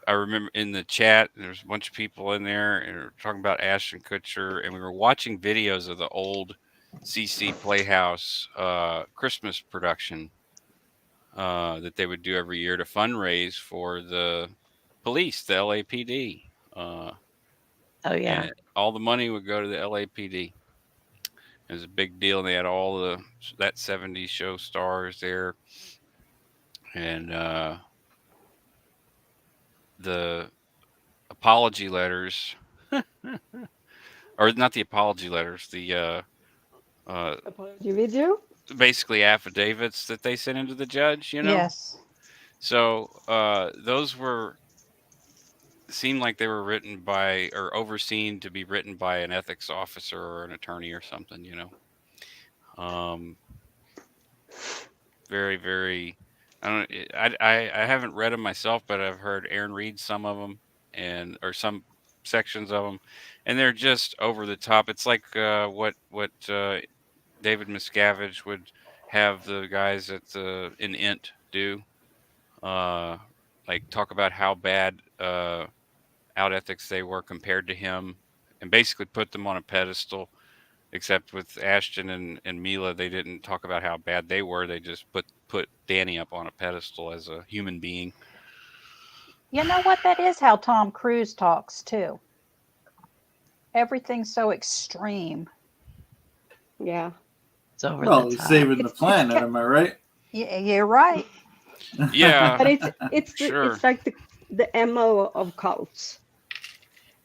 I remember in the chat, there was a bunch of people in there and we were talking about Ashton Kutcher, and we were watching videos of the old CC Playhouse Christmas production that they would do every year to fundraise for the police, the LAPD. Oh yeah. And all the money would go to the LAPD. It was a big deal. And they had all that 70s show stars there, and the apology letters, or not the apology letters, the Apology video? basically affidavits that they sent into the judge, Yes. So those seemed like they were written by or overseen to be written by an ethics officer or an attorney or something, very, very. I haven't read them myself, but I've heard Aaron read some of them or some sections of them, and they're just over the top. It's like what David Miscavige would have the guys in INT do, like talk about how bad out ethics they were compared to him, and basically put them on a pedestal. Except with Ashton and Mila, they didn't talk about how bad they were. They just put Danny up on a pedestal as a human being. You know what? That is how Tom Cruise talks too. Everything's so extreme. Yeah. It's over Well, the he's top. saving the planet. Am I right? Yeah, you're right. Yeah, But it's sure. it's like the MO of cults.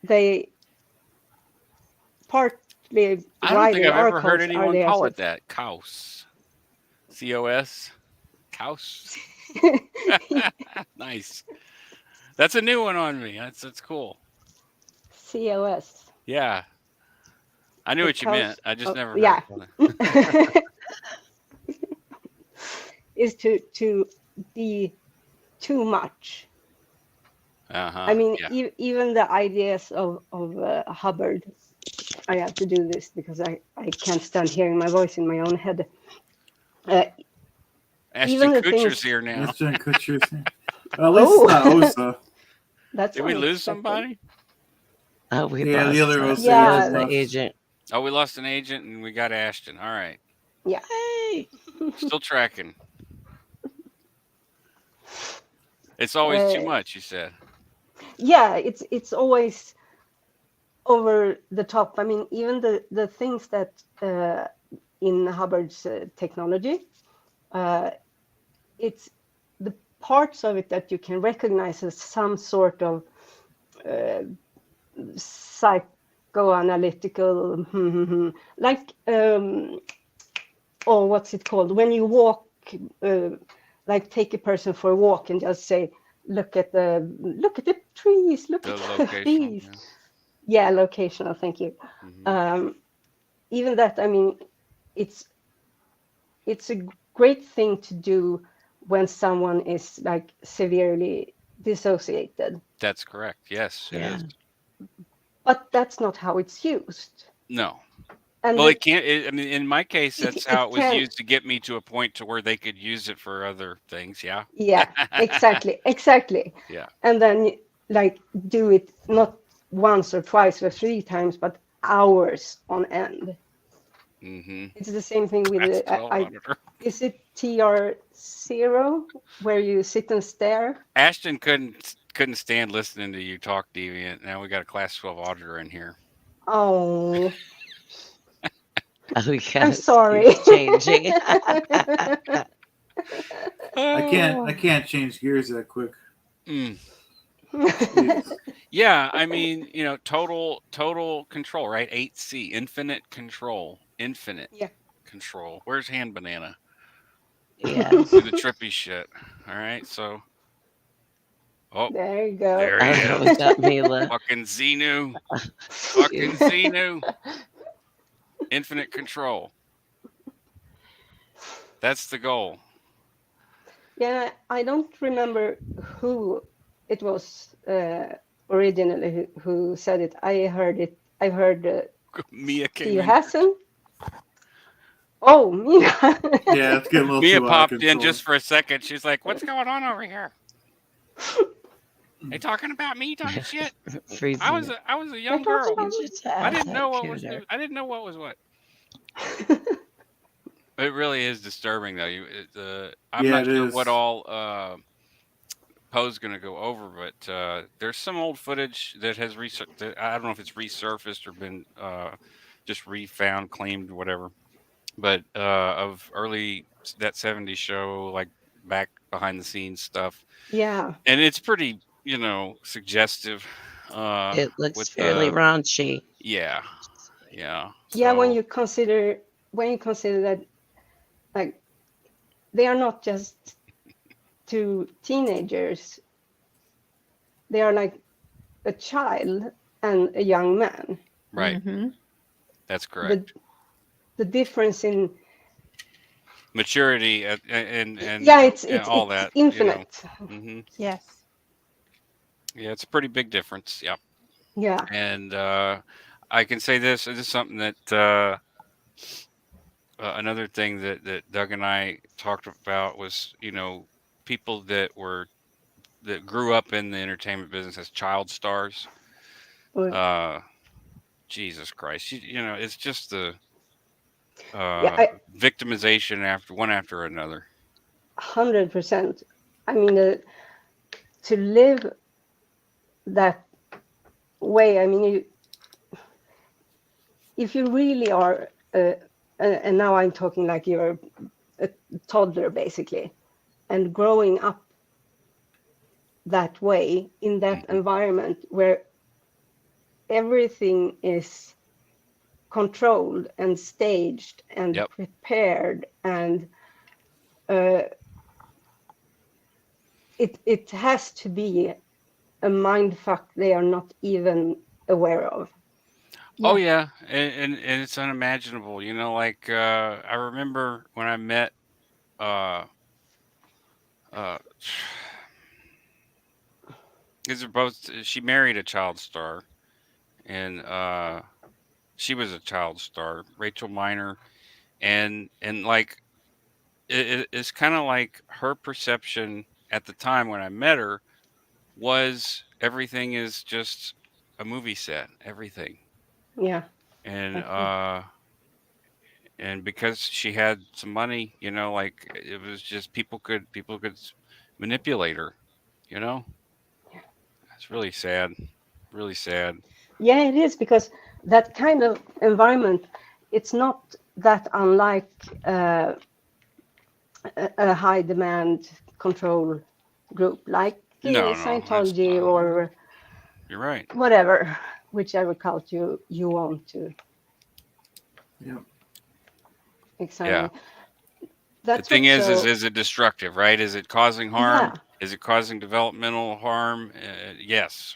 They partly I don't think I've ever heard anyone call it that. Caus. COS. Caus. Nice. That's a new one on me. That's cool. COS. Yeah. I knew what you meant. I just never heard yeah. it. Is to be too much. I mean, even the ideas of Hubbard. I have to do this because I can't stand hearing my voice in my own head. Ashton the Kutcher's things. here now. Ashton Kutcher's here. At least it's not Osa. That's Did we lose unexpected. somebody? Oh, we Yeah, lost the other the, Osa Yeah. agent the left. agent. Oh, we lost an agent and we got Ashton. All right. Hey, Still tracking. It's always too much, you said. Yeah, it's always over the top. I mean, even the things that in Hubbard's technology, it's the parts of it that you can recognize as some sort of psychoanalytical, like what's it called? When you walk, like take a person for a walk and just say, look at the trees, look The at locational. these. Yeah. Yeah, locational. Thank you. Mhm. Even that, I mean, it's a great thing to do when someone is like severely dissociated. That's correct. Yes, it yeah. is. But that's not how it's used. No. And Well, it can't. I mean, in my case, that's how it was can. used to get me to a point to where they could use it for other things. Yeah. Yeah, exactly. Yeah. And then like do it not once or twice or 3 times, but hours on end. Mm-hmm. It's the same thing with That's the, 12 auditor. is it TR0 where you sit and stare? Ashton couldn't stand listening to you talk, Deviant. Now we got a class 12 auditor in here. Oh, Oh, yes. I'm sorry. He's changing. I can't change gears that quick. Mm. Jeez. Yeah, I mean, total control, right? 8C, infinite control, Yeah. control. Where's Hand Banana? Yes. Do the trippy shit. All right, so. Oh, There you go. there he Oh, is. was that Mila? Fucking Xenu. Fucking Xenu. Infinite control. That's the goal. Yeah, I don't remember who it was originally who said it. I heard Mia came Steve in. Hassan. Oh, Mia. Yeah, it's getting a little Mia too popped out of in control. just for a second. She's like, "What's going on over here? They talking about me talking shit? Freezing. I was a young girl. I didn't know what was computer. I didn't know what was what." It really is disturbing, though. I'm Yeah, not it sure is. what all Poe's going to go over, but there's some old footage that has I don't know if it's resurfaced or been just refound, claimed, whatever. But of early that '70s show, like back behind the scenes stuff, Yeah. and it's pretty, suggestive. It looks with fairly raunchy. yeah. Yeah, So, when you consider that, like, they are not just 2 teenagers. They are like a child and a young man. right, Mhm. that's correct. The difference in Maturity and yeah, it's all that, infinite. hmm Yes. Yeah, it's a pretty big difference. Yeah. Yeah. And I can say this is something that another thing that Doug and I talked about was, people that grew up in the entertainment business as child stars. But, Jesus Christ, it's just the yeah, victimization after another. 100%. I mean, to live that way, I mean, if you really are, and now I'm talking like you're a toddler basically, and growing up that way in that environment where everything is controlled and staged and Yep. prepared, and it has to be a mind fuck they are not even aware of. Oh yeah, and it's unimaginable. Like I remember when I met these are both. She married a child star, and she was a child star, Rachel Miner, and like it's kind of like her perception at the time when I met her was everything is just a movie set, everything. Yeah. And Exactly. and because she had some money, like it was just people could manipulate her, you know. It's really sad, really sad. Yeah, it is, because that kind of environment, it's not that unlike a high demand control group like No, no, it's Scientology not. or You're right. whatever, whichever cult you want to Yep. Yeah. examine. The That's thing what's so, is it destructive, right? Is it causing harm? yeah, Is it causing developmental harm? Yes,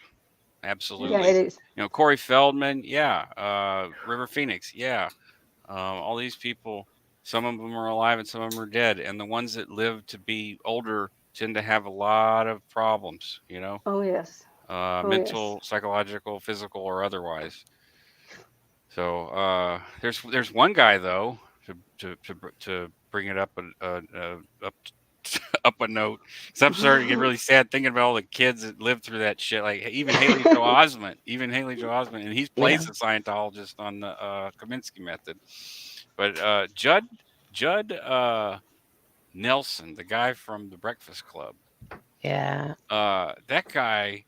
yeah, it absolutely. is. Corey Feldman, yeah. River Phoenix, yeah. All these people, some of them are alive and some of them are dead. And the ones that live to be older tend to have a lot of problems, Oh yes, oh yes. mental, psychological, physical, or otherwise. So there's one guy though to bring it up up up a note. Because I'm starting to get really sad thinking about all the kids that lived through that shit. Like even Haley Joel Osment, and he Yeah. plays a Scientologist on the Kaminsky Method. But Judd Nelson, the guy from The Breakfast Club, Yeah. that guy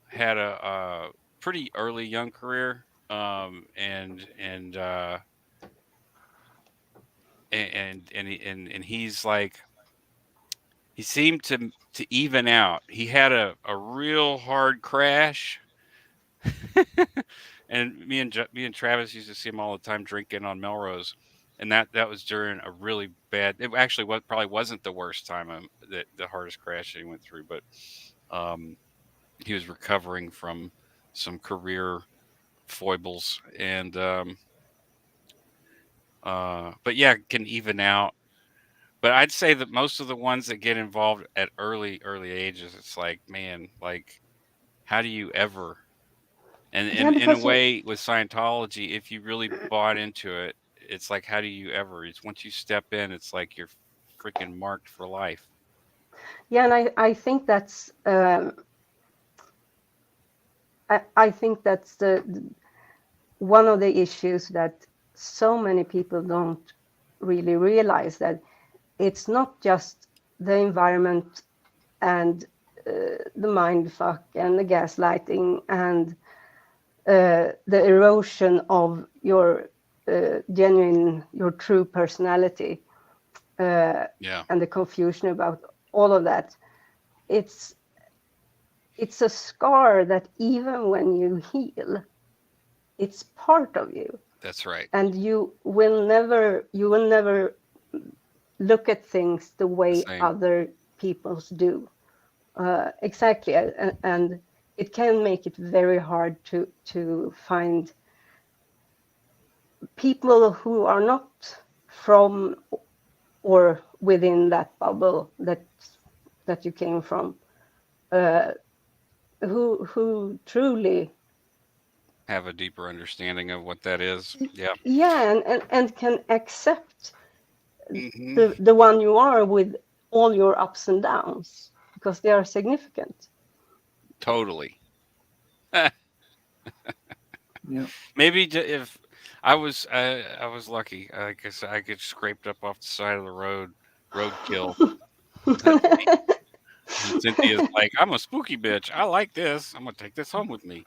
had a pretty early young career, and he's like, he seemed to even out. He had a real hard crash, and me and Travis used to see him all the time drinking on Melrose, and that was during a really bad. It actually probably wasn't the worst time, that the hardest crash that he went through, but he was recovering from some career foibles, and but yeah, can even out. But I'd say that most of the ones that get involved at early ages, it's like, man, like how do you ever? And Yeah, in a because way, with Scientology, if you really bought into it, it's like, how do you ever? It's once you step in, it's like you're freaking marked for life. yeah, and I think that's I think that's the one of the issues that so many people don't really realize, that it's not just the environment and the mind fuck and the gaslighting and the erosion of your your true personality, Yeah, and the confusion about all of that. It's a scar that even when you heal, it's part of you, that's right. and you will never look at things the The way same. other people's do. Exactly, and it can make it very hard to find people who are not from or within that bubble that you came from, who truly, Have a deeper understanding of what that is. Yeah. yeah, and can accept Hmm. the one you are with all your ups and downs, because they are significant. Totally. Yep. Maybe if I was lucky, I guess I get scraped up off the side of the roadkill. And Cynthia's like, I'm a spooky bitch. I like this. I'm gonna take this home with me.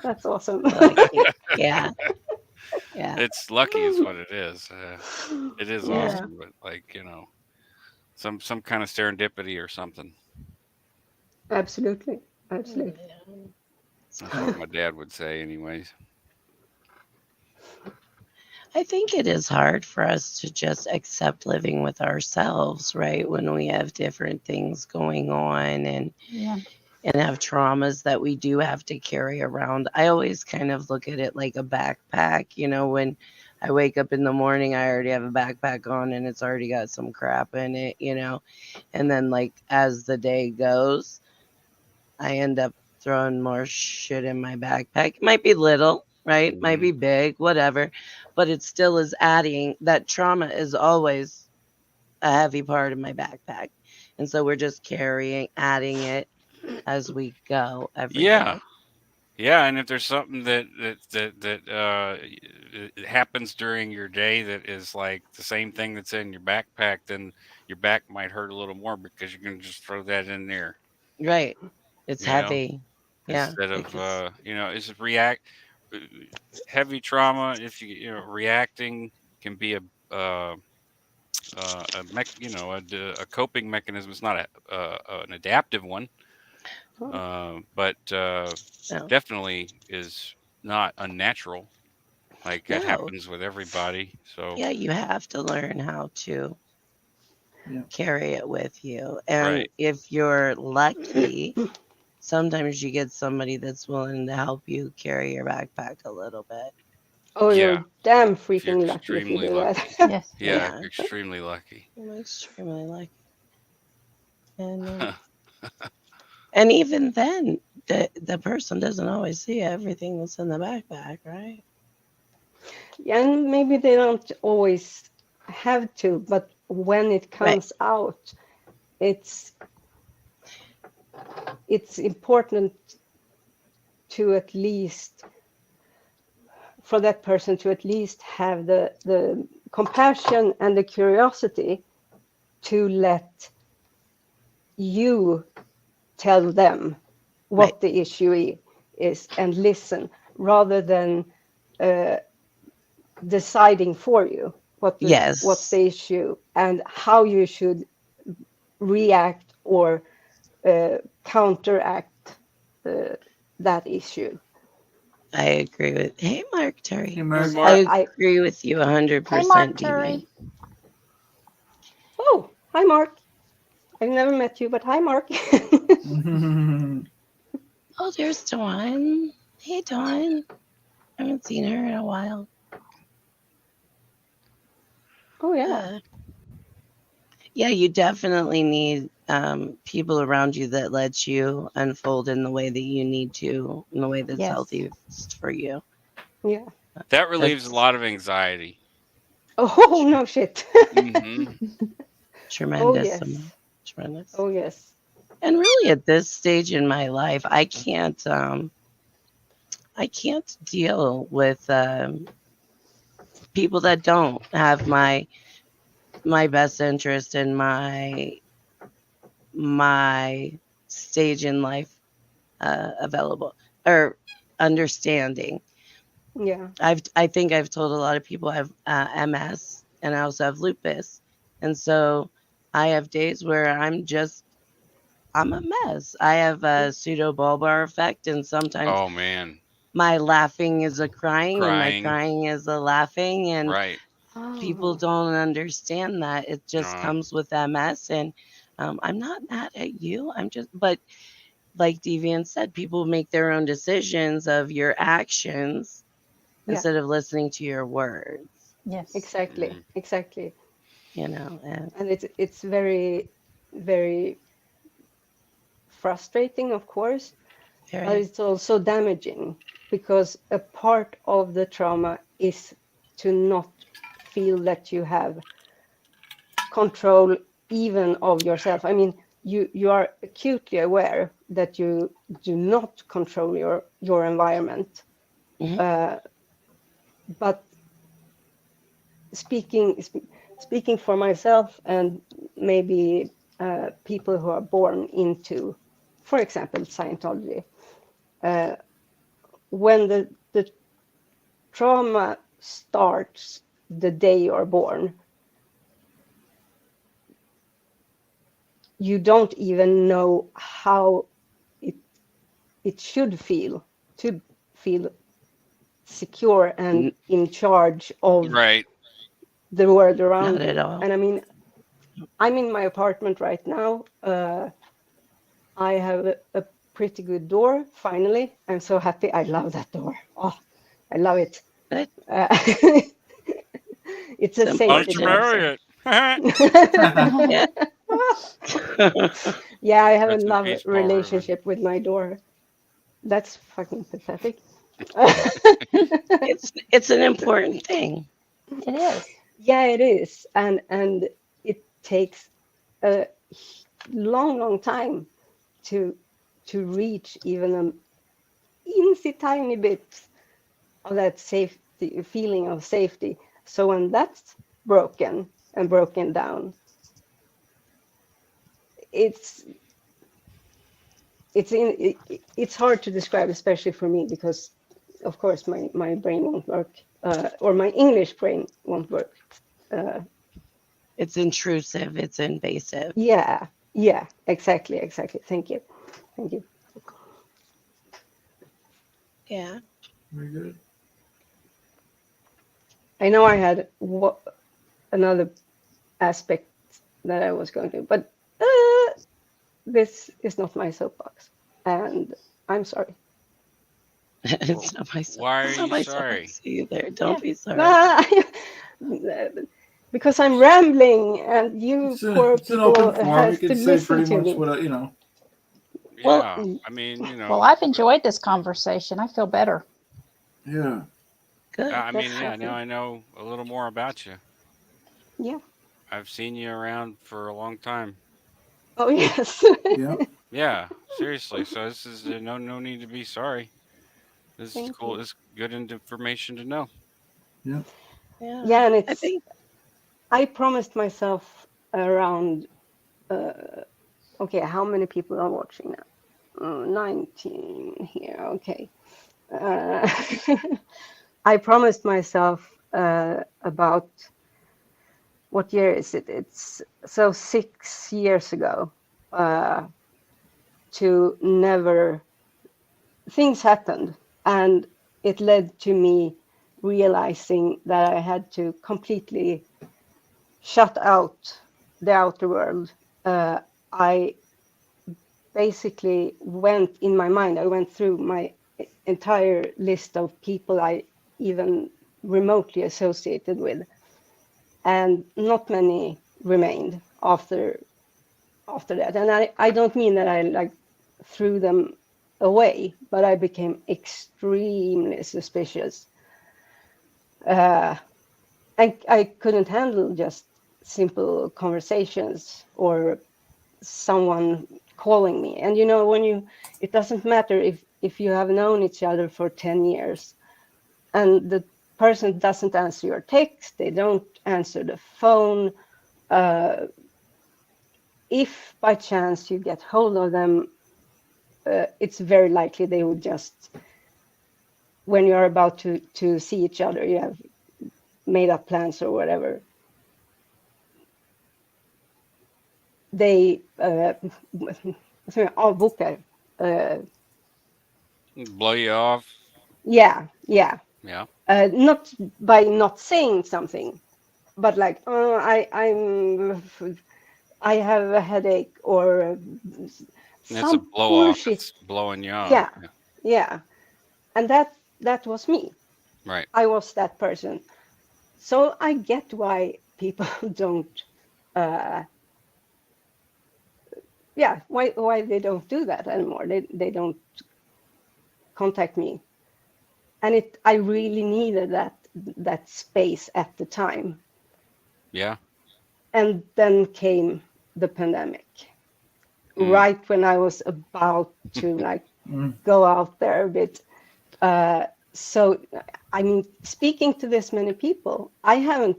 That's awesome. Lucky. Yeah. Yeah. It's lucky, is what it is. It is Yeah. awesome, but like some kind of serendipity or something. Absolutely, absolutely. That's what my dad would say, anyways. I think it is hard for us to just accept living with ourselves, right? When we have different things going on Yeah. and have traumas that we do have to carry around. I always kind of look at it like a backpack. When I wake up in the morning, I already have a backpack on and it's already got some crap in it, and then like as the day goes, I end up throwing more shit in my backpack. It might be little, right? Might be big, whatever, but it still is adding. That trauma is always a heavy part of my backpack. And so we're just adding it as we go every day. Yeah. Yeah, and if there's something that it happens during your day that is like the same thing that's in your backpack, then your back might hurt a little more because you're gonna just throw that in there, Right. It's you know, heavy. Yeah. instead of Because is it react uh, heavy trauma. If reacting can be a coping mechanism. It's not an adaptive one, but no. definitely is not unnatural. Like that No. happens with everybody. So Yeah, you have to learn how to Yeah. carry it with you. And Right. if you're lucky, sometimes you get somebody that's willing to help you carry your backpack a little bit. Oh, Yeah. you're damn If you're freaking lucky if you extremely do lucky. that. Yes. Yeah, Yeah. you're extremely lucky. I'm extremely lucky. And even then, the person doesn't always see everything that's in the backpack, right? Yeah, and maybe they don't always have to, but when it comes out, it's important to at least, for that person to at least have the compassion and the curiosity to let you tell them what the issue is and listen, rather than deciding for you what's the issue and how you should react or counteract that issue. I agree with. Hey, Mark Terry. Hey, Mark. I agree with you 100%. Hey, Mark Terry. Oh, hi, Mark. I've never met you, but hi, Mark. Oh, there's Dawn. Hey, Dawn. I haven't seen her in a while. Oh, yeah. Yeah, you definitely need people around you that let you unfold in the way that you need to, in the way that's healthiest for you. Yeah. That relieves a lot of anxiety. Oh, no shit. Tremendous. Oh, yes. Tremendous. Oh, yes. And really, at this stage in my life, I can't deal with people that don't have my best interest in my stage in life available or understanding. Yeah. I think I've told a lot of people I have MS and I also have lupus, and so I have days where I'm a mess. I have a pseudobulbar effect, and sometimes Oh man, my laughing is a crying. And my crying is a laughing, and people don't understand that. It just comes with MS, and I'm not mad at you. But like Deviant said, people make their own decisions of your actions instead of listening to your words. Yes. Exactly. Exactly. You know, and it's very, very frustrating, of course, but it's also damaging, because a part of the trauma is to not feel that you have control even of yourself. I mean, you are acutely aware that you do not control your environment. But speaking for myself and maybe people who are born into, for example, Scientology, when the trauma starts the day you're born, you don't even know how it should feel to feel secure and in charge of the world around Not you. at all. And I mean, I'm in my apartment right now. I have a pretty good door, finally. I'm so happy. I love that door. Oh, I love it. It's a safety. Why don't you marry it? Yeah, I have Rest a in love peace, Paul relationship with my door. That's fucking pathetic. It's an important thing. It is. Yeah, it is, and it takes a long time to reach even an insy tiny bit of that safety feeling of safety. So when that's broken and broken down, it's it's hard to describe, especially for me, because of course my brain won't work, or my English brain won't work. It's intrusive. It's invasive. Yeah, exactly. Thank you. Yeah. Very good. I know I had another aspect that I was going to, but this is not my soapbox, and I'm sorry. It's not my Why are it's not you my sorry? soapbox either. Don't be sorry. Because I'm rambling, and you It's, poor it's an people open forum. You has to can say listen pretty to much me. what you know. Well, Yeah, I mean, you know. Well, I've enjoyed this conversation. I feel better. Yeah. good. I mean, That's yeah. Now lovely. I know a little more about you. Yeah. I've seen you around for a long time. Oh yes. Yeah. Yeah, seriously. So this is no need to be sorry. This is Thank cool. you. It's good information to know. Yeah. Yeah. Yeah, and I think I promised myself around. Okay, how many people are watching now? 19 here. Okay. Uh, I promised myself about, what year is it? It's so 6 years ago, uh, to never, things happened, and it led to me realizing that I had to completely shut out the outer world. I basically went in my mind, I went through my entire list of people I even remotely associated with, and not many remained after that. And I don't mean that I like threw them away, but I became extremely suspicious. I couldn't handle just simple conversations or someone calling me. And you know, it doesn't matter if you have known each other for 10 years and the person doesn't answer your text, they don't answer the phone. If by chance you get hold of them, it's very likely they would just, when you're about to see each other, you have made up plans or whatever, they avbokar. Blow you off. Yeah. Yeah. Not by not saying something, but like, I have a headache, or It's a some blow off. bullshit. It's blowing you off. Yeah, yeah, and that was me. Right. I was that person. So I get why people don't, why they don't do that anymore. They don't contact me, and I really needed that space at the time. Yeah. And then came the pandemic, Mm. right when I was about to like Mm. go out there a bit. So I mean, speaking to this many people, I haven't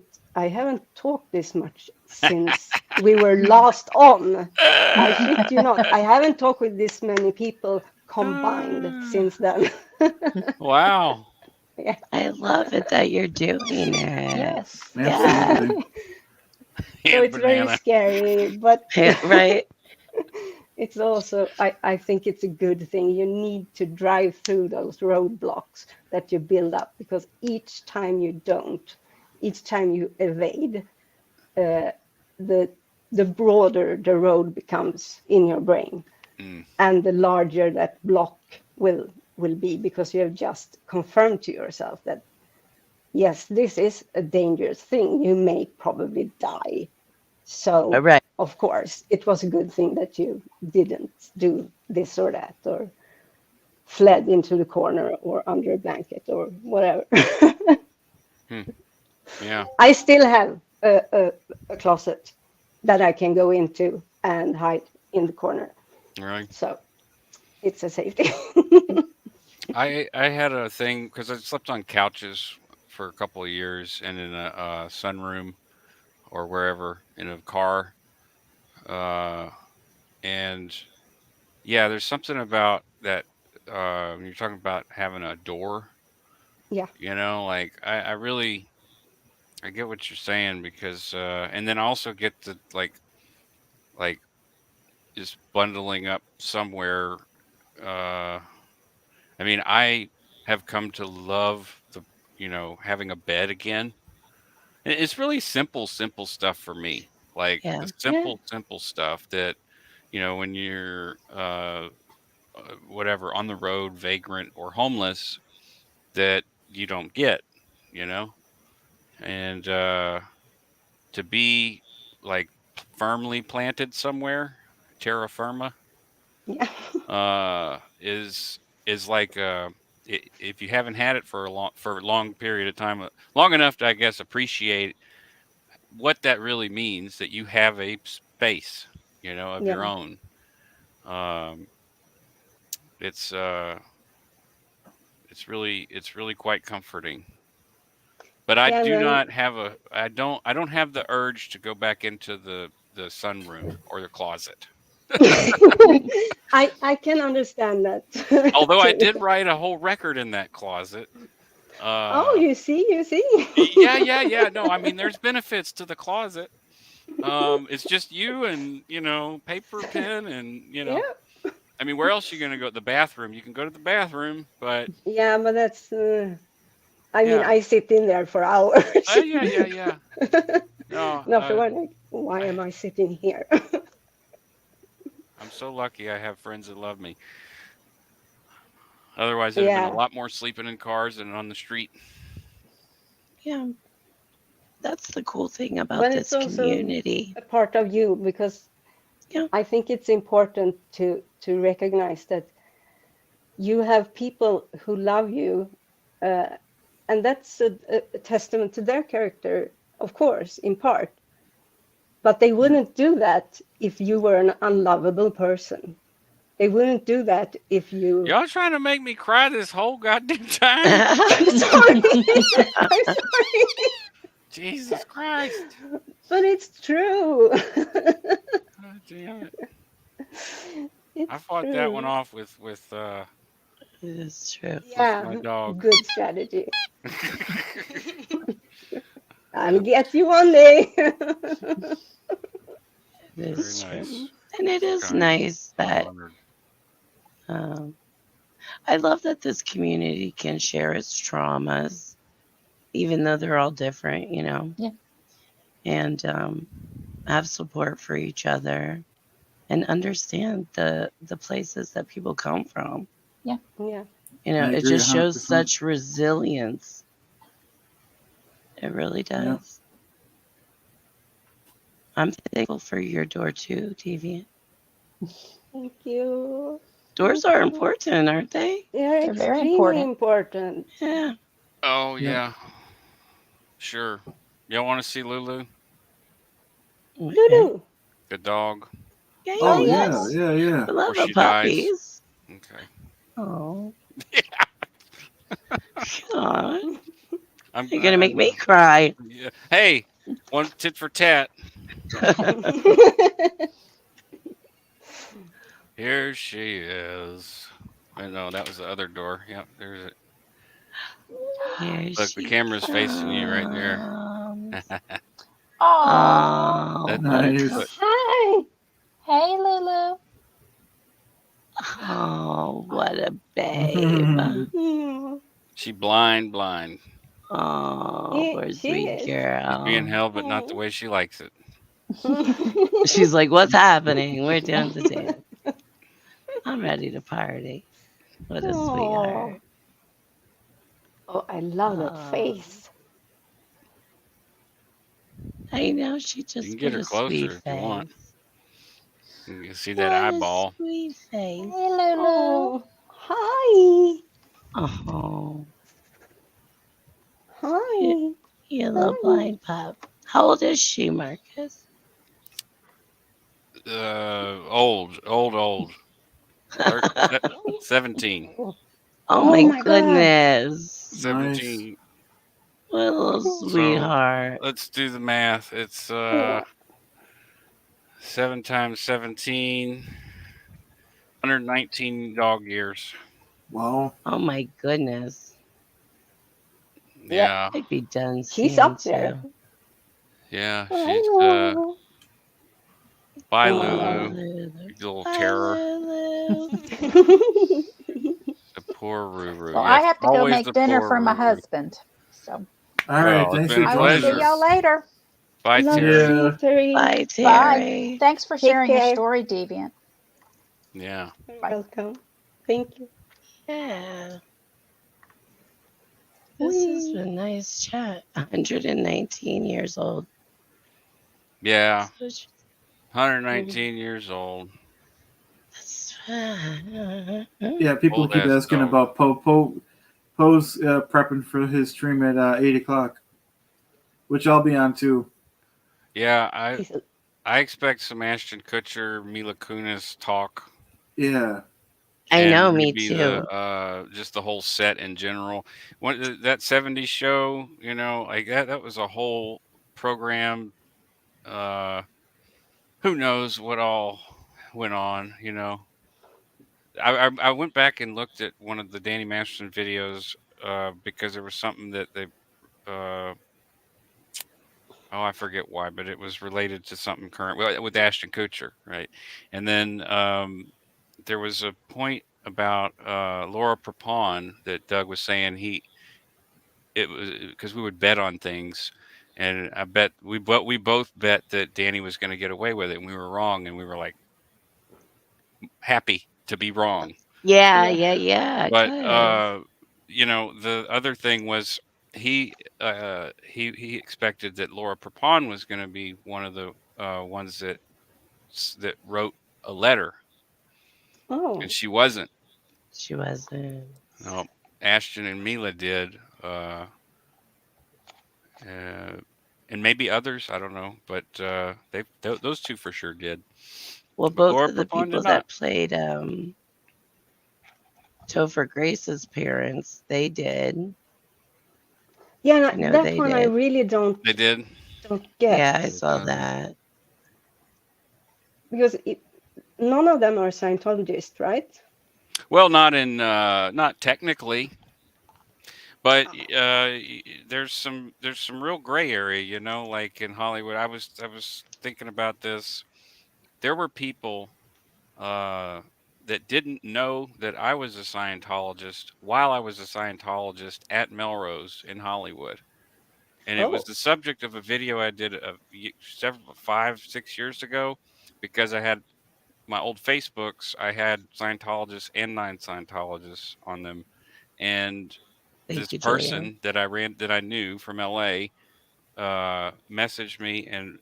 talked this much since we were last on. I shit you not. I haven't talked with this many people combined since then. Wow. Yeah. I love it that you're doing it. Yes. Yeah. Absolutely. So And it's very banana. scary, but Right. it's also, I think it's a good thing. You need to drive through those roadblocks that you build up, because each time you don't, each time you evade, uh, the broader the road becomes in your brain, Mm. and the larger that block will be, because you have just confirmed to yourself that yes, this is a dangerous thing. You may probably die. All So right. of course it was a good thing that you didn't do this or that, or fled into the corner or under a blanket or whatever. Yeah. I still have a closet that I can go into and hide in the corner. Really. So it's a safety. I had a thing because I slept on couches for a couple of years and in a sunroom or wherever in a car. And yeah, there's something about that. When you're talking about having a door, Yeah. like I really, I get what you're saying because, and then I also get the like just bundling up somewhere. Uh, I mean, I have come to love having a bed again. It's really simple stuff for me. Like Yeah. the Yeah. simple stuff that, when you're, whatever, on the road, vagrant or homeless, that you don't get, you know, and to be like firmly planted somewhere, terra firma, Yeah. is like if you haven't had it for a long period of time, long enough to, I guess, appreciate what that really means, that you have a space, of your Yeah. own. Um, it's it's really quite comforting. But I Yeah. do And not have I don't have the urge to go back into the sunroom or the closet. I can understand that Although I too. did write a whole record in that closet. Oh, Uh, you see, you see. yeah. No, I mean, there's benefits to the closet. It's just you and, paper, pen, and, Yeah. I mean, where else are you going to go? The bathroom. You can go to the bathroom, but Yeah, but that's. I mean, yeah. I sit in there for hours. Yeah. No, And afterward, like, why am I sitting here? I'm so lucky I have friends that love me. Otherwise, it'd have been a Yeah, lot more sleeping in cars and on the street. Yeah. That's the cool thing about but it's this also community. a part of you because Yeah. I think it's important to recognize that you have people who love you, and that's a testament to their character, of course, in part. But they wouldn't do that if you were an unlovable person. They wouldn't do that if you. Y'all trying to make me cry this whole goddamn time? I'm sorry. I'm sorry. Jesus Christ. But it's true. God damn it. It's I fought that one true. off with It's true. Yeah, my dog. good strategy. I'll get you one day. It is Very true. nice. And it is Kind. nice I'm that honored. I love that this community can share its traumas, even though they're all different, Yeah. and have support for each other and understand the places that people come from. Yeah. I It agree just shows 100%. such resilience. It really does. Yeah. I'm thankful for your door too, Deviant. Thank you. Doors Thank are you. important, aren't they? They're They're very extremely important. important. Yeah. Oh Yeah. yeah. Sure. Y'all want to see Lulu? Okay. Lulu. The dog? Yeah, Oh, Oh, yeah, yes. yeah, yeah. I love Before the she dies. puppies. Okay. Oh, Yeah. God. I'm You're gonna make me cry. Yeah. Hey, one tit for tat. Here she is. I know that was the other door. Yep, there's it. Here Look, the camera's facing you right there. comes. Oh. Oh, That- what a Nice. But Hi. Hey, Lulu. oh, what a babe. Hmm. she blind. Oh, poor She sweet is. She's being girl. held, but not the way she likes it. She's like, what's happening? We're doing the dance. I'm ready to party. What a Oh. sweetheart. Oh, I love that Oh, face. I know she You just can get put her a closer sweet if you want. face. You can see that What a eyeball. sweet face. Hey, Lulu. Oh. Hi. Oh, Hi. you little Hi. blind pup. How old is she, Marcus? Old. Thir- 17. Oh Oh my my God. goodness. 17. What a little So sweetheart. let's do the math. It's 7 times 17, 119 dog years. Wow. Oh my goodness. Yep. Yeah. I'd be done She's soon up there. too. Yeah. I She's know. bye, Oh my Lulu. God. You little Bye, terror. Lulu. The poor Ruru. Well, I Yes, have to go always make the dinner poor for my Ruru. husband. So All right. Well, it's Thanks been for a I will joining see pleasure. us. y'all later. Bye, Love Terry. to see you, Yeah. Terry. Bye, Bye. Terry. Thanks for Take sharing your care. story, Deviant. Yeah. You're Bye. welcome. Thank you. Yeah. This has Whee. been a nice chat. 119 years old. Yeah. So she- 119 years old. that's Yeah. People Old keep ass asking dog. about Poe's prepping for his stream at 8 o'clock, which I'll be on too. Yeah, He's a- I expect some Ashton Kutcher, Mila Kunis talk, Yeah. I and know, me maybe the too. just the whole set in general. That '70s show, like that was a whole program. Uh, who knows what all went on? I went back and looked at one of the Danny Masterson videos because there was something that they uh, oh, I forget why, but it was related to something current with Ashton Kutcher, right? And then there was a point about Laura Prepon that Doug was saying it was because we would bet on things, and I bet we both bet that Danny was going to get away with it, and we were wrong, and we were like happy to be wrong. Yeah, yeah. But good. the other thing was he expected that Laura Prepon was going to be one of the ones that wrote a letter, and Oh. she wasn't. She wasn't. No, Ashton and Mila did, uh, and maybe others. I don't know, but those two for sure did. Well, But both Laura of the Prepon people did not. that played Topher Grace's parents, they did. Yeah, I know that they one I did. really don't They did. get Yeah, I saw that. because none of them are Scientologists, right? Well, not technically, but there's some real gray area, like in Hollywood. I was thinking about this. There were people that didn't know that I was a Scientologist while I was a Scientologist at Melrose in Hollywood. And it was Oh. the subject of a video I did several 5-6 years ago, because I had my old Facebooks. I had Scientologists and non-Scientologists on them, and Thank this you, Julia. person that I knew from LA messaged me and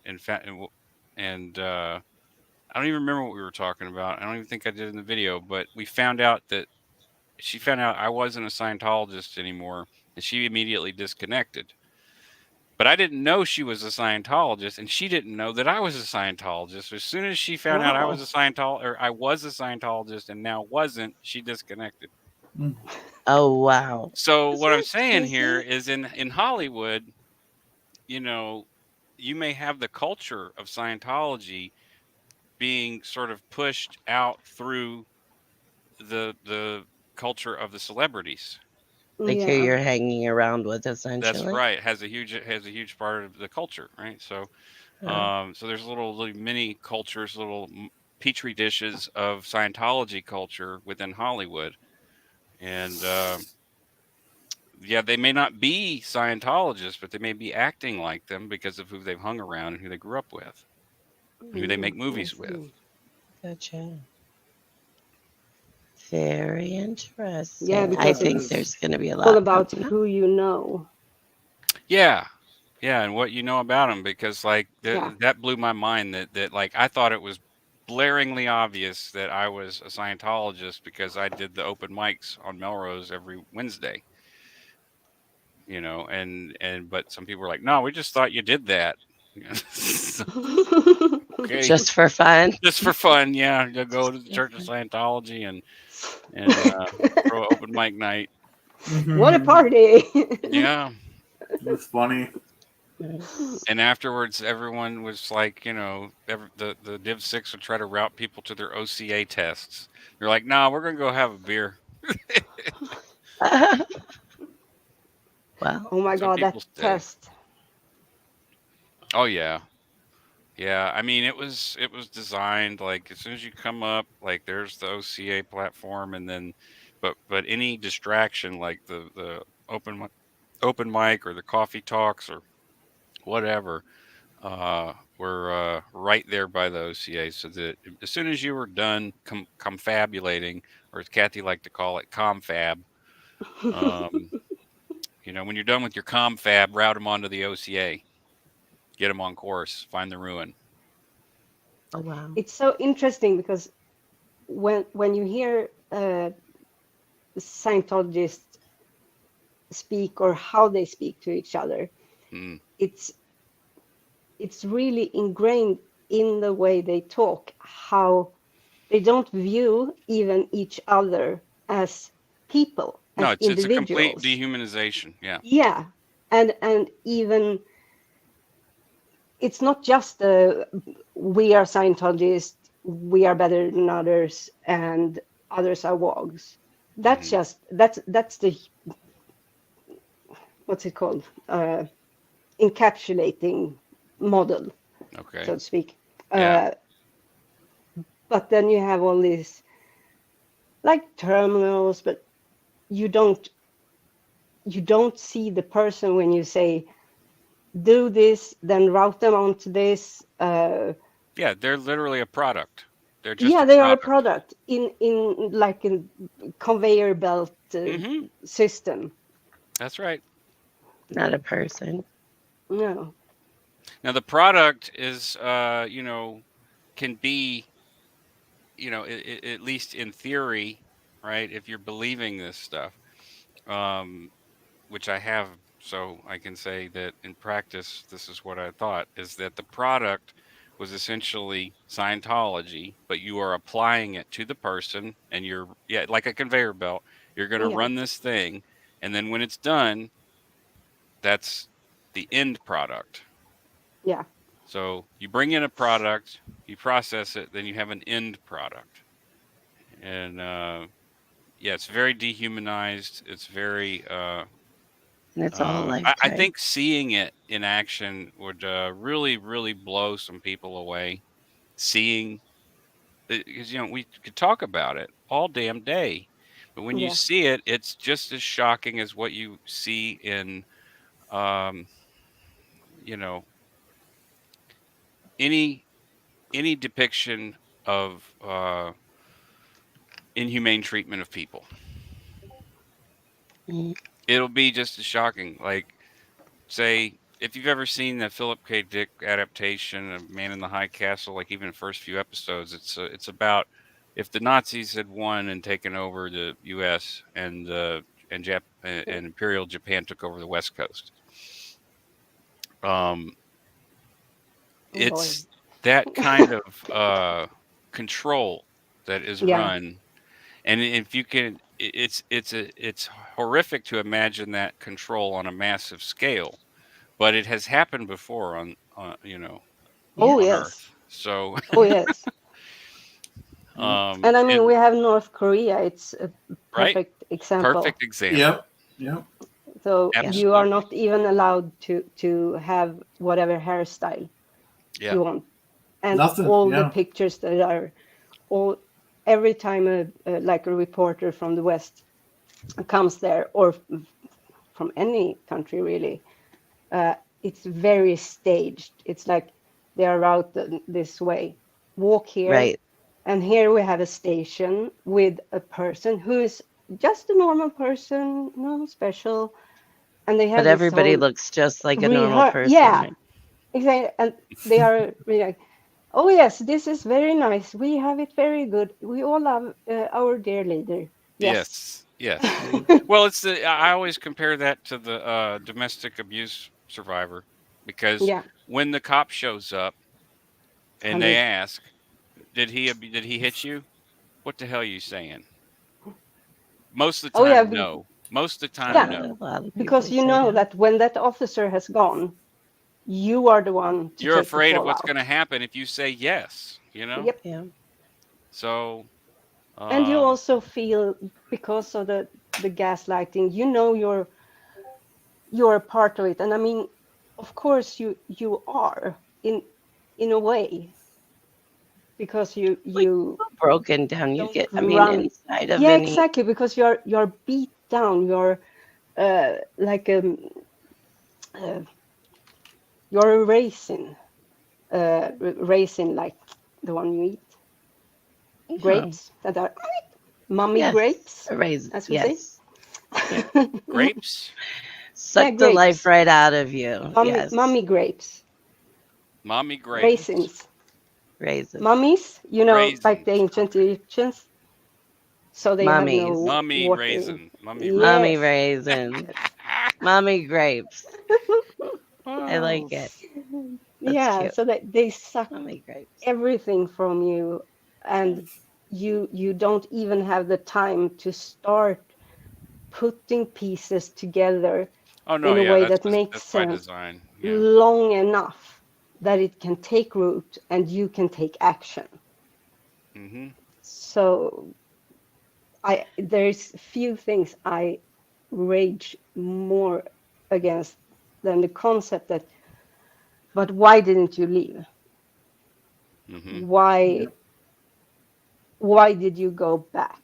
I don't even remember what we were talking about. I don't even think I did in the video, but we found out that she found out I wasn't a Scientologist anymore, and she immediately disconnected. But I didn't know she was a Scientologist, and she didn't know that I was a Scientologist. As soon as she found out I was Wow. I was a Scientologist and now wasn't, she disconnected. Oh, wow. So Isn't what I'm that saying here crazy? is in Hollywood, you may have the culture of Scientology being sort of pushed out through the culture of the celebrities. Like who Yeah. you're hanging around with, That's essentially. right. It has a huge part of the culture, right? So so there's little mini cultures, little petri dishes of Scientology culture within Hollywood, and yeah, they may not be Scientologists, but they may be acting like them because of who they've hung around and who they grew up with, and who they make I movies with. see. Gotcha. Very Yeah, interesting. I because think it's there's going to be a all lot about coming up. who you know. Yeah, yeah, and what you know about them, because like Yeah. that blew my mind. That like I thought it was blaringly obvious that I was a Scientologist because I did the open mics on Melrose every Wednesday. You know, but some people were like, "No, we just thought you did that." Okay, Just for fun. just for fun, yeah. You go to the Church of Scientology and throw an open mic night. What a party! Yeah. That's funny. And afterwards, everyone was like, you know, the Div 6 would try to route people to their OCA tests. They're like, "No, we're gonna go have a beer." Well, Oh my Some God, that people stay. test. Oh yeah, yeah. I mean, it was designed like as soon as you come up, like there's the OCA platform, and then, but any distraction like the open mic or the coffee talks or whatever, were right there by the OCA, so that as soon as you were done confabulating, or as Kathy liked to call it, confab, um, you know, when you're done with your confab, route them onto the OCA, get them on course, find the ruin. oh wow. It's so interesting because when you hear Scientologists speak or how they speak to each other, Mm. it's really ingrained in the way they talk, how they don't view even each other as people, No, as it's a complete individuals. dehumanization. Yeah. Yeah, and even it's not just we are Scientologists, we are better than others, and others are wogs. That's just that's the what's it called, encapsulating model, Okay. so to speak. Yeah. But then you have all these like terminals, but you don't see the person when you say do this, then route them onto this. Yeah, they're literally a product. They're just Yeah, a they are a product. product in like a conveyor belt system. That's right. Not a person. No. Now the product is, you know, can be, you know, at least in theory, right? If you're believing this stuff, which I have, so I can say that in practice, this is what I thought: is that the product was essentially Scientology, but you are applying it to the person, and you're, yeah, like a conveyor belt. You're going to Yeah. run this thing, and then when it's done, that's the end product. Yeah. So you bring in a product, you process it, then you have an end product. And yeah, it's very dehumanized. It's very And it's all a life I play. think seeing it in action would really, really blow some people away. Seeing, because you know, we could talk about it all damn day, but when you Yeah. see it, it's just as shocking as what you see in, um, you know, any depiction of inhumane treatment of people. Mm. It'll be just as shocking. Like, say, if you've ever seen the Philip K. Dick adaptation of Man in the High Castle, like even the first few episodes, it's about if the Nazis had won and taken over the U.S. and Imperial Japan took over the West Coast. It's that kind of control that is run, and if you can, it's horrific to imagine that control on a massive scale. But it has happened before on you know, Oh on Yes. yes. Earth. So Oh yes. And I mean, and we have North Korea. It's a right, perfect example. perfect example. Yep. Yep. So you are Absolutely. not even allowed to have whatever hairstyle Yeah. you want, and Nothing, all yeah. the pictures that are all every time like a reporter from the West comes there, or from any country really, it's very staged. It's like they are out this way, walk here, Right. and here we have a station with a person who is just a normal person, no special, and they have But this everybody whole looks just like a normal person. yeah, Right? exactly, and they are really like, Oh yes, this is very nice. We have it very good. We all love our dear leader. Yes. Yes. Well, it's I always compare that to the domestic abuse survivor, because Yeah. when the cop shows up and they 100. ask, did he hit you? What the hell are you saying? Most of the Oh yeah, time, no. Most of the time, yeah. no. A lot of Because people you say know that. that when that officer has gone, you are the one to You're take the afraid of what's fallout. going to happen if you say yes, Yep. Yeah. So, And you um, also feel, because of the gaslighting, you know you're a part of it. And I mean, of course you are in a way, because Well, you you feel broken down. You don't get, I mean, run. inside of Yeah, any, exactly, because you're beat down. You're like uh, you're a raisin, raisin like the one you eat, yeah, grapes that are mummy yes, grapes, a raisin, as we say. yes. Yeah. grapes, Yeah, Suck the life grapes, right out of you. Yes. mummy grapes, mommy grapes, raisins, Raisins. mummies. You know, like the raisins. ancient Perfect. Egyptians, so they have Mummies. no Mummy water. raisin. Mummy raisin. Mommy Yes. raisins. Mommy grapes. I Oh. like it. That's Yeah, cute. so that they suck Mommy grapes. everything from you, and you don't even have the time to start putting pieces together Oh no, in a yeah, way that makes that's by sense design. Yeah. long enough that it can take root and you can take action. Mm-hmm. So there's few things I rage more against than the concept that, but why didn't you leave? Mm-hmm. Why why did you go back?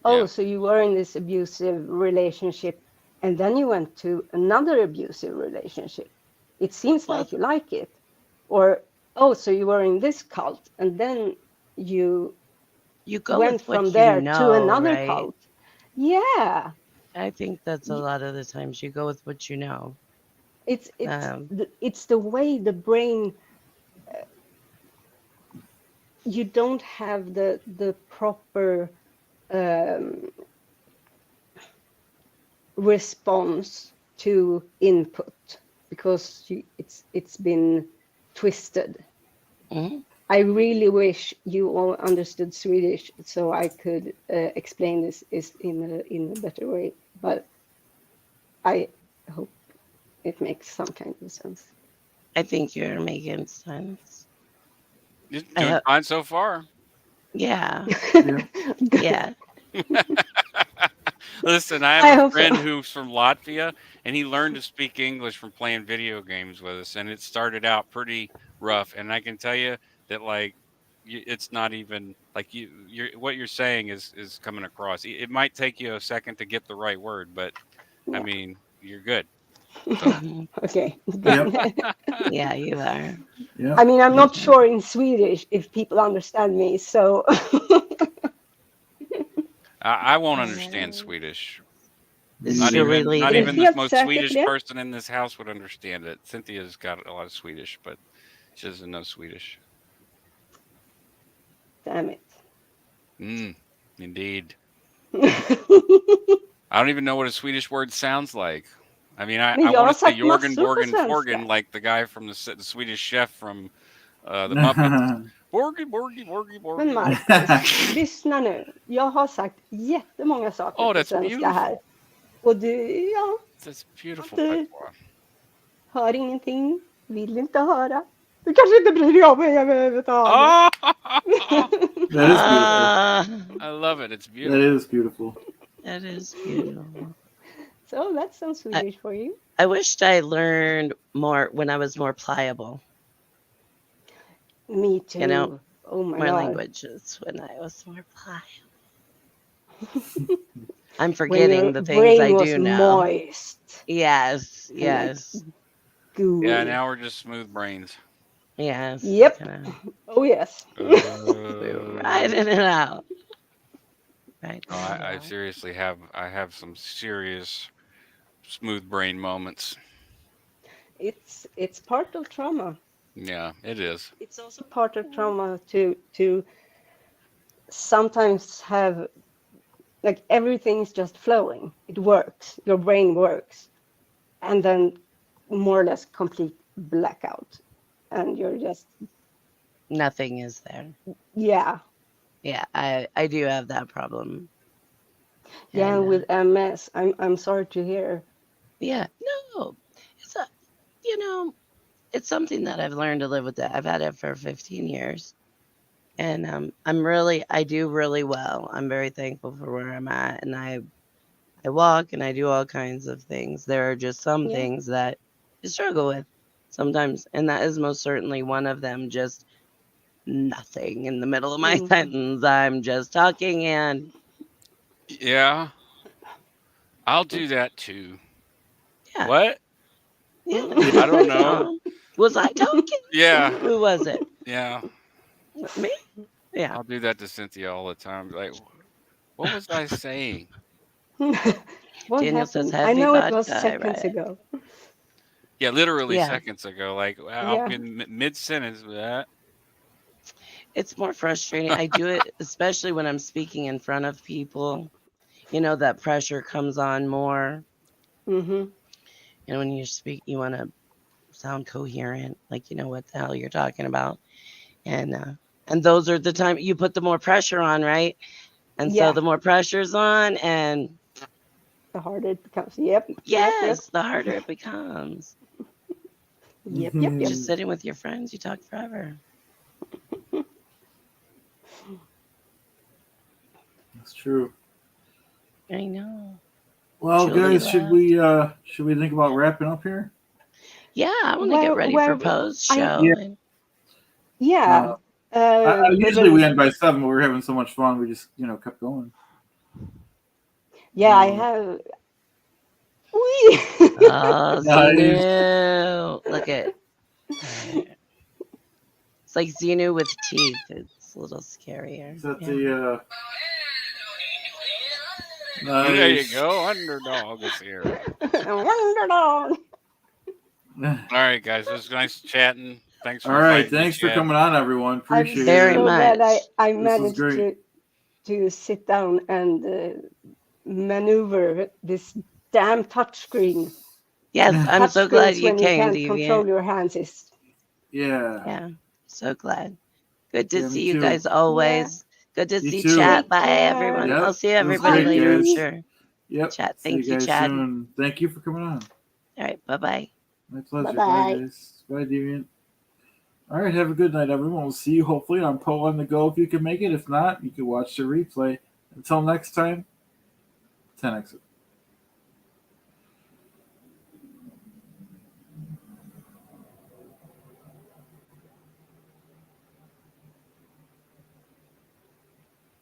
Oh, Yeah. so you were in this abusive relationship and then you went to another abusive relationship. It seems Well, like you like it. Or, oh, so you were in this cult and then you you go went with from what you there to know, another right? cult. Yeah. I think that's a lot of the times you go with what you know. It's Um, it's the way the brain, you don't have the proper um, response to input, because it's been twisted. mhm. I really wish you all understood Swedish so I could explain this is in a better way, but I hope it makes some kind of sense. I think you're making sense. You're I doing hope. fine so far. Yeah. Yeah. Yeah. Listen, I have I a hope so. friend who's from Latvia, and he learned to speak English from playing video games with us, and it started out pretty rough. And I can tell you that, like, it's not even like you're what you're saying is coming across. It might take you a second to get the right word, but I Yeah. mean, you're good. So, Mhm. Okay. Yep. Yeah, you are. Yeah. I mean, I'm Yep. not sure in Swedish if people understand me, so I won't understand Swedish. Me neither. Not Surely even helt the most säkert Swedish det. person in this house would understand it. Cynthia's got a lot of Swedish, but she doesn't know Swedish. Damn it. Indeed. I don't even know what a Swedish word sounds like. I mean, Men I jag want har to say sagt Jorgen, massor på Borgen, Forgen, svenska. like the guy from the Swedish chef from the Muppets. Borgi, Borgi, Borgi, Men Borgi. Marcus, lyssna nu. Jag har sagt jättemånga saker Oh, på that's svenska här. beautiful. Och du, ja, That's beautiful, du patois. hör ingenting, vill inte höra. Du kanske inte bryr dig om mig överhuvudtaget. Oh, That is beautiful. I love it. It's That beautiful. is beautiful. that is beautiful. So that's some Swedish for you. I wished I learned more when I was more pliable. Me too. You know, Oh my more God. languages when I was more pliable. I'm When forgetting your the things brain I was do now. moist. Yes, And like yes, gooey. Yeah, now we're just smooth brains. yes. Yep. Kinda, Oh yes. we're riding it out. Right. No, I seriously I have some serious smooth brain moments. It's part of trauma. Yeah, it is. It's also part of trauma to sometimes have like everything's just flowing. It works. Your brain works, and then more or less complete blackout, and you're just Nothing is there. yeah. Yeah, I do have that problem. Yeah, And with MS, I'm sorry to hear. yeah, no, it's a, you know, it's something that I've learned to live with. That I've had it for 15 years, and I do really well. I'm very thankful for where I'm at, and I walk and I do all kinds of things. There are just some Yeah. things that you struggle with sometimes, and that is most certainly one of them. Just nothing in the middle of my Mhm. sentence. I'm just talking and Yeah, I'll do that too. yeah, What? yeah. I don't know. Was I talking? Yeah, Who was it? yeah. Me? Yeah. I'll do that to Cynthia all the time. Like, what was I saying? What Daniel says happened? I heavy know it was vodka. I seconds read it. ago. Yeah, literally Yeah. seconds ago. Like, I'll Yeah. be in mid sentence with that. It's more frustrating. I do it especially when I'm speaking in front of people. You know, that pressure comes on more. Mm-hmm. And when you speak, you want to sound coherent, like you know what the hell you're talking about. And those are the time you put the more pressure on, right? And so Yeah. the more pressure's on, and The harder it becomes. Yep. yes, the harder it becomes. Yep. Just sitting with your friends, you talk forever. That's true. I know. Well, Julie guys, should we think about wrapping up here? Yeah, I want to get ready for post show. Yeah. Usually we end by 7, but we're having so much fun, we just kept going. Yeah, I have. Oh, Nice. Xenu. Look at. It's like Xenu with teeth. It's a little scarier. Is that Yeah. the nice. There you go. Underdog is here. Underdog. All right, guys. It was nice chatting. Thanks for All right, inviting me, thanks for Chad. coming on, everyone. Appreciate I'm Very it. so glad much. I This was managed great. to sit down and maneuver this damn touchscreen. Yes, I'm so glad Touchscreens you when you came, can't control Deviant. your hands is Yeah, so glad. Good to Yeah, see me you too. guys always. Good to You see too. Chat. Take Bye, care. everyone. Yep, I'll see it was everybody great, later, I'm guys. sure. Yep. Chat. See Thank you you, guys Chad. soon. Thank you for coming on. All right, bye-bye. My pleasure. Bye-bye. Bye, guys. Bye, Deviant. All right, have a good night, everyone. We'll see you hopefully on Poe on the Go if you can make it. If not, you can watch the replay. Until next time, 10 exit.